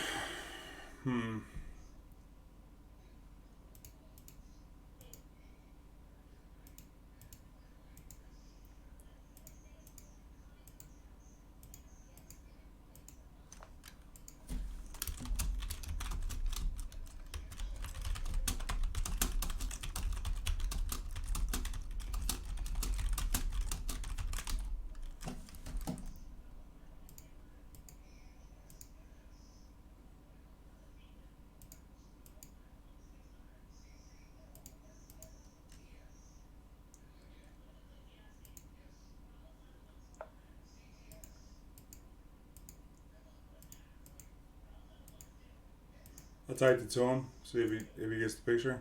I typed it to him, see if he gets the picture.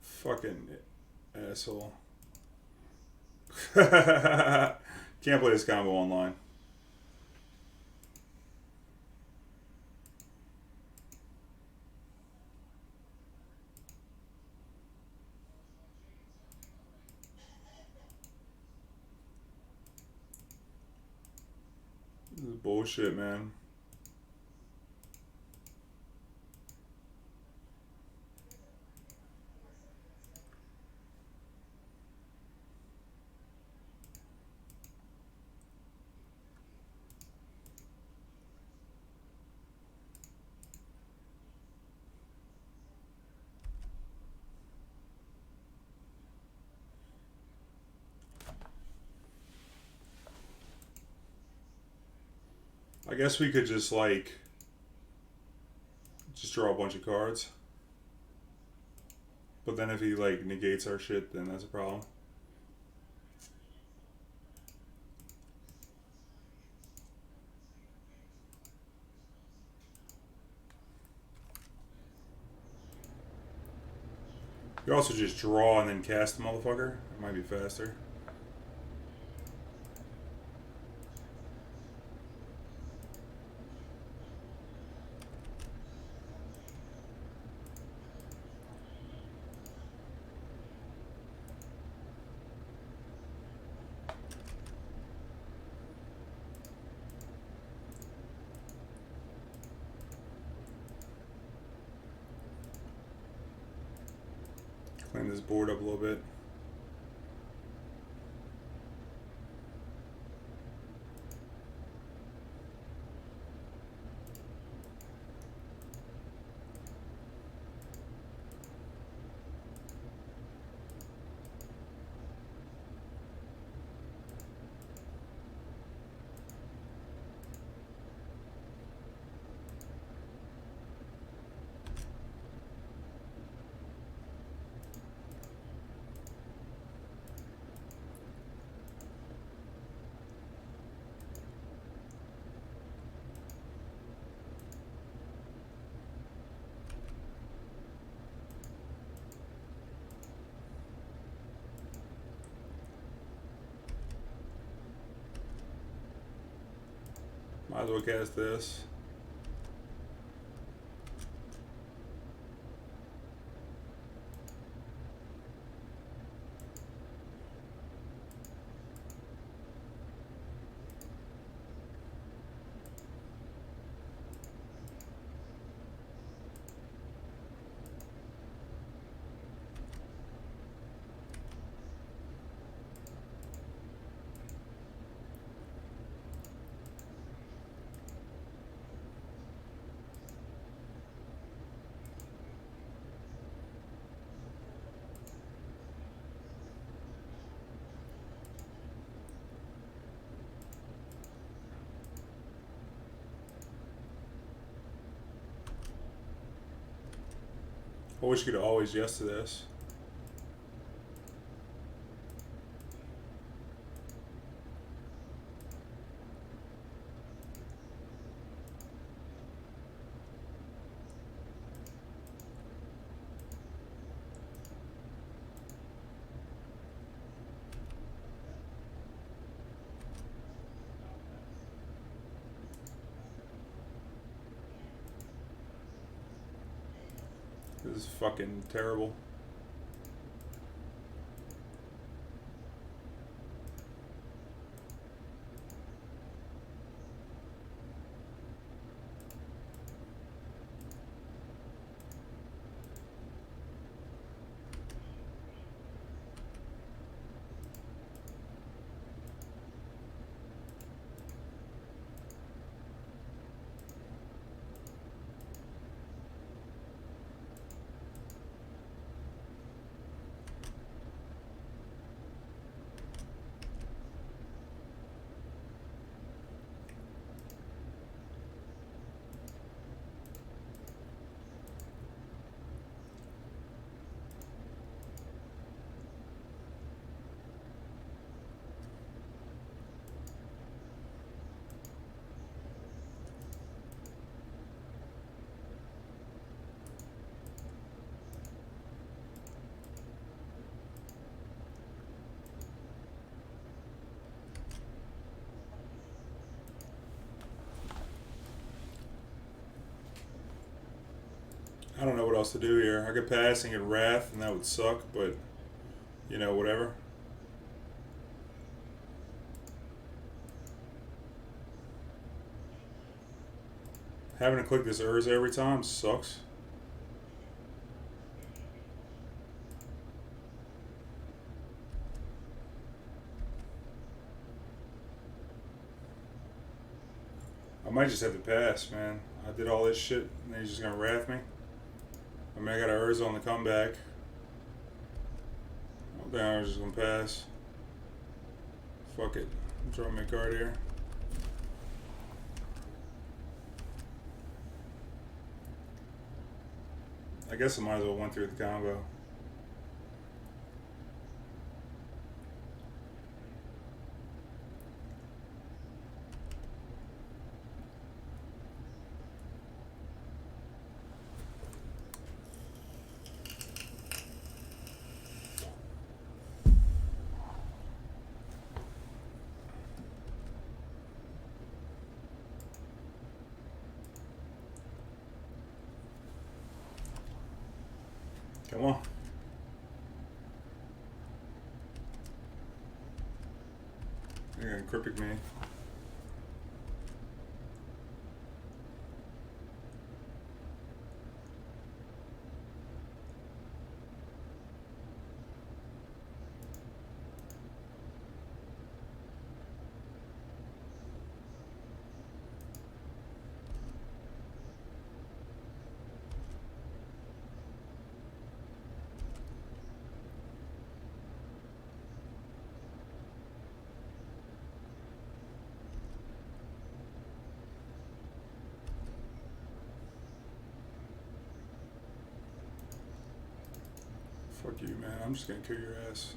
Fucking asshole. Can't play this combo online. This is bullshit, man. I guess we could just like draw a bunch of cards. But then if he like negates our shit, then that's a problem. You also just draw and then cast the motherfucker. It might be faster. Clean this board up a little bit. Might as well cast this. I wish you could always yes to this. This is fucking terrible. I don't know what else to do here. I could pass and get Wrath, and that would suck, but, you know, whatever. Having to click this Urza every time sucks. I might just have to pass, man. I did all this shit, and then he's just gonna Wrath me. I mean, I got an Urza on the comeback. I think I was just gonna pass. Fuck it. I'm throwing my card here. I guess I might as well went through the combo. Come on. You're gonna cryptic me. Fuck you, man. I'm just gonna kill your ass.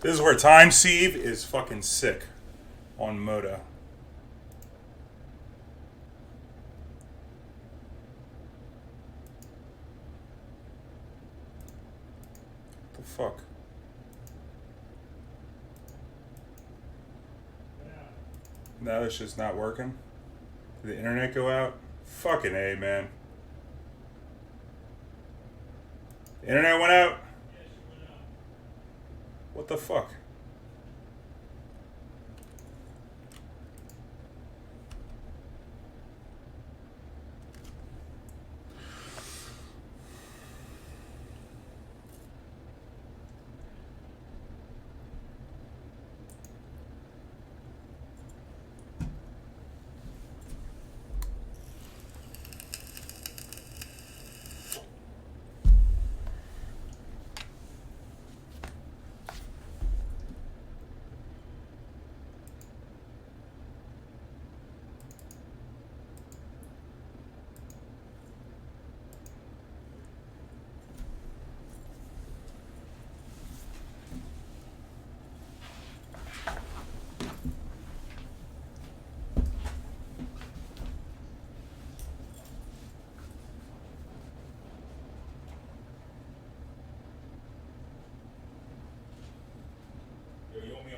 This is where Time Sieve is fucking sick on Moda. What the fuck? Now it's just not working. Did the internet go out? Fucking A, man. The internet went out? What the fuck?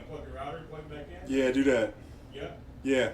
Plug your router, plug it back in? Yeah, do that. Yeah? Yeah.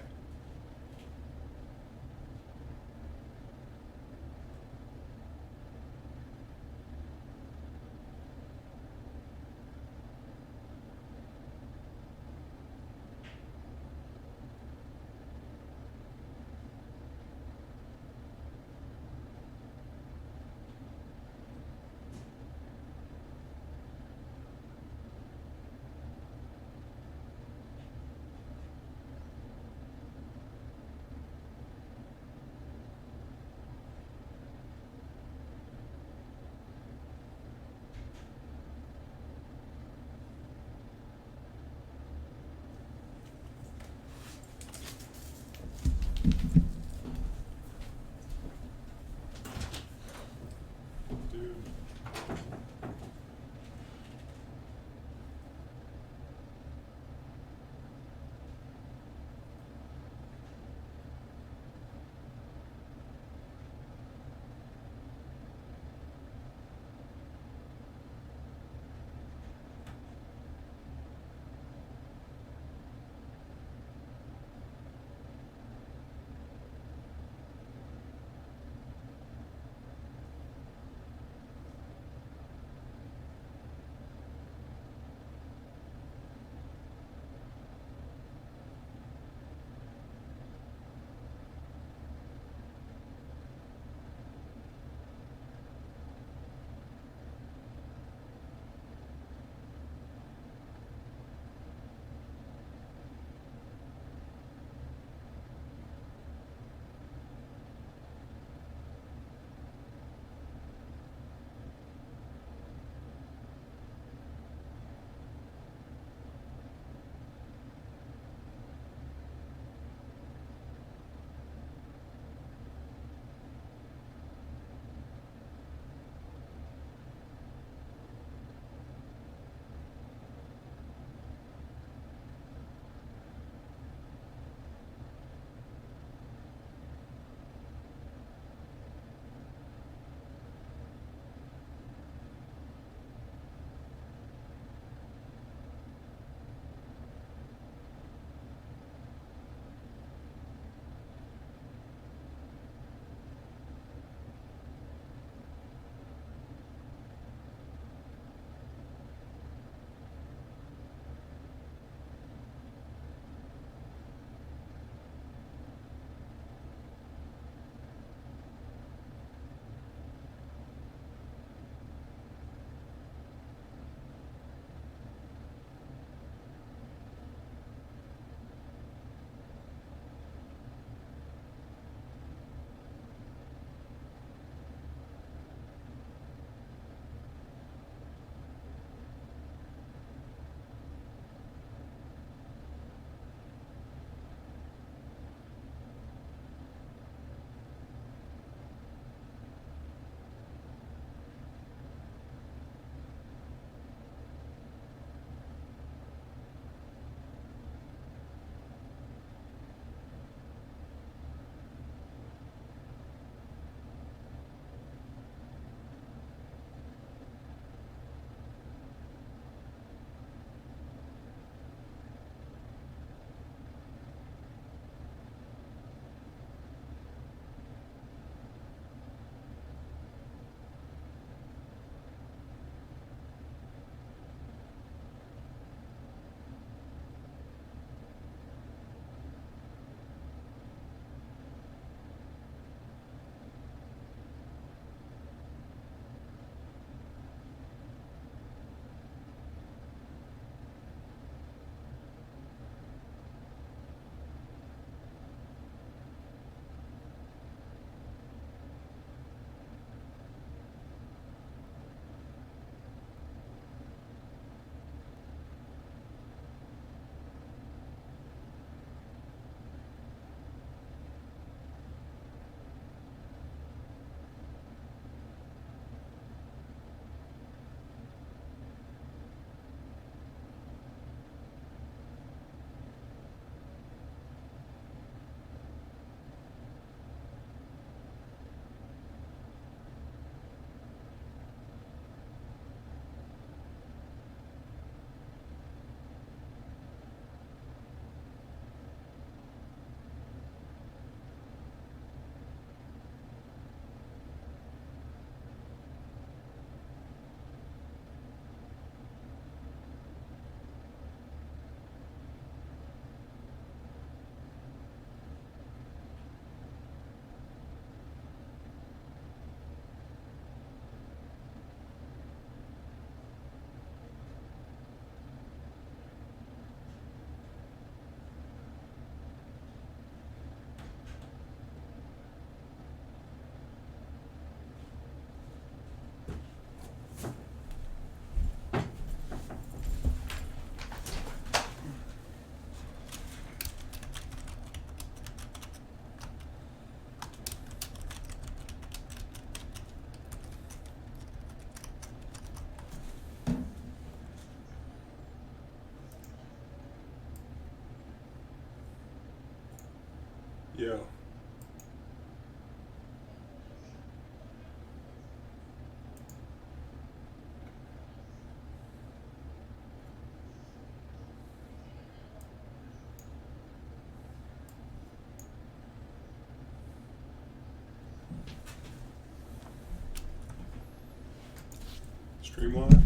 Streamline.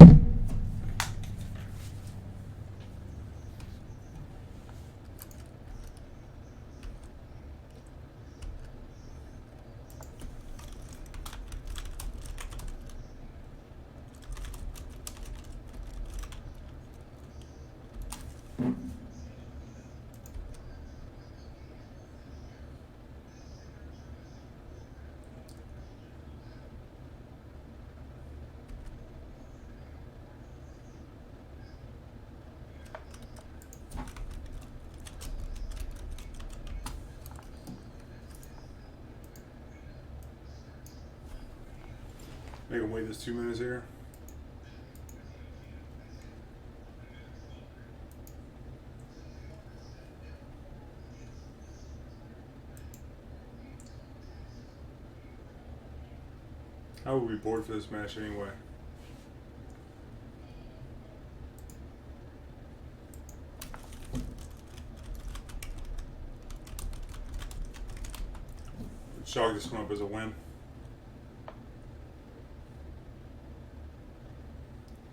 Make him wait this 2 minutes here. I would be bored for this match anyway. Chalk this one up as a win.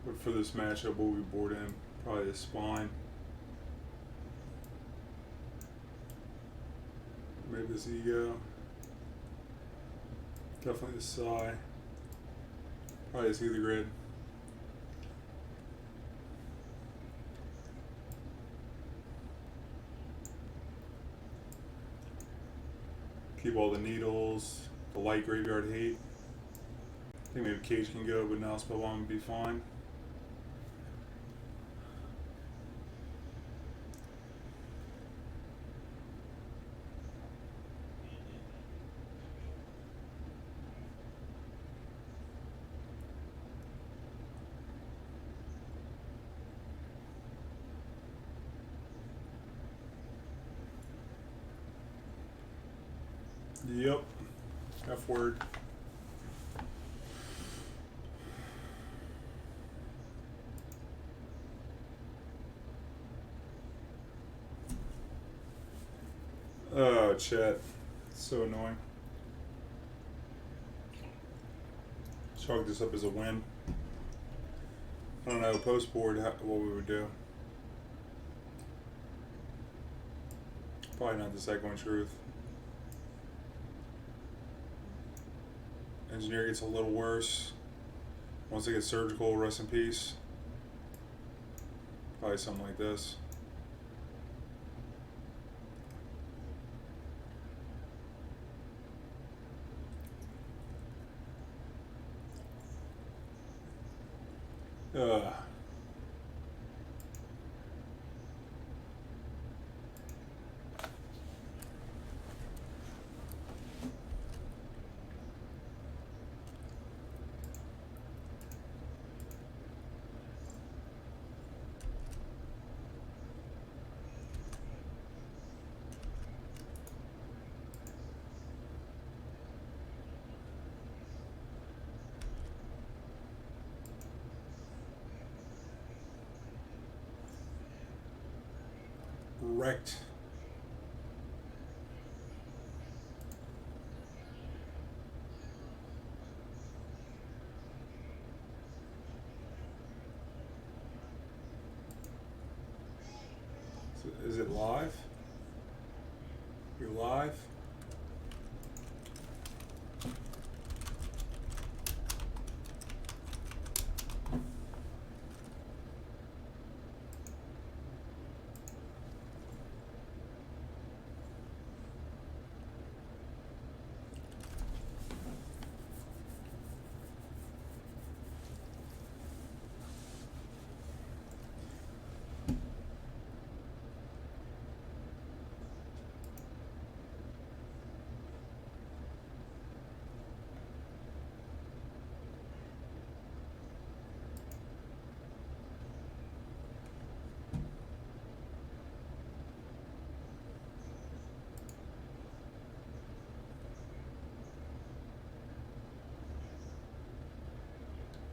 But for this matchup, we'll be bored in probably the Spine. Maybe this Ego. Definitely the Sah. Probably this Ether Grid. Keep all the needles, the light graveyard hate. I think maybe Cage can go, but Nihil Spellbomb would be fine. Yep. F word. Oh, chat. So annoying. Chalk this up as a win. I don't know, post board, what we would do. Probably not the second one, truth. Engineer gets a little worse. Once they get surgical, rest in peace. Probably something like this. Ugh. Wrecked. Is it live? You're live?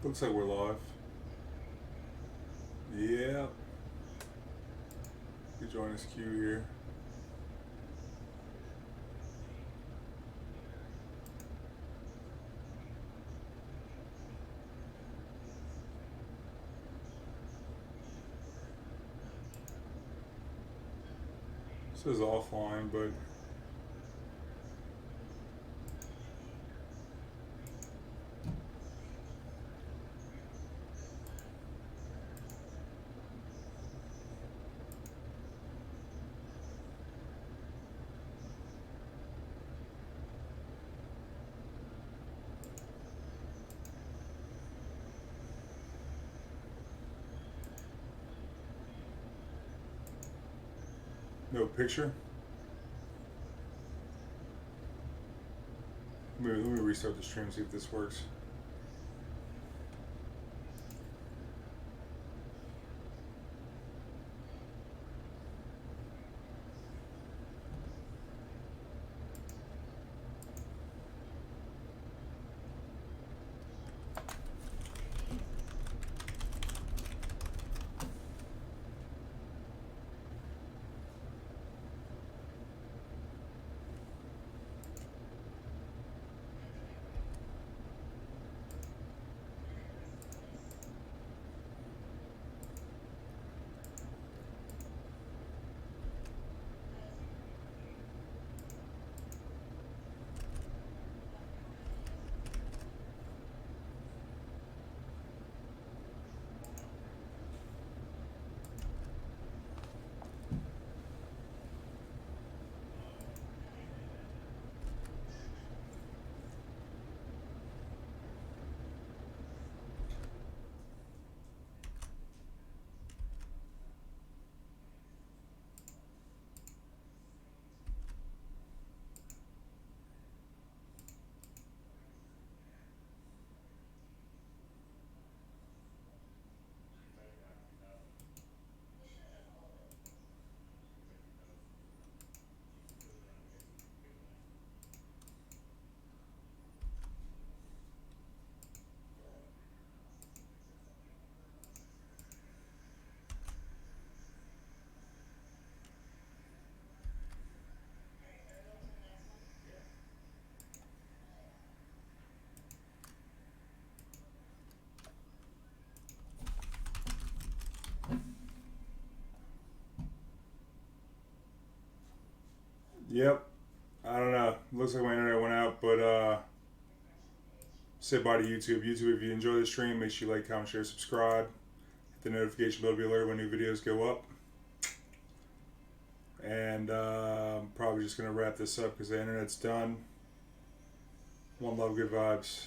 Looks like we're live. Yeah. You join us queue here. This is offline, but no picture. Let me restart the stream, see if this works. Yep. I don't know. Looks like my internet went out, but say bye to YouTube. YouTube, if you enjoy the stream, make sure you like, comment, share, subscribe. Hit the notification bell to be alerted when new videos go up. And I'm probably just going to wrap this up because the internet's done. One love, good vibes.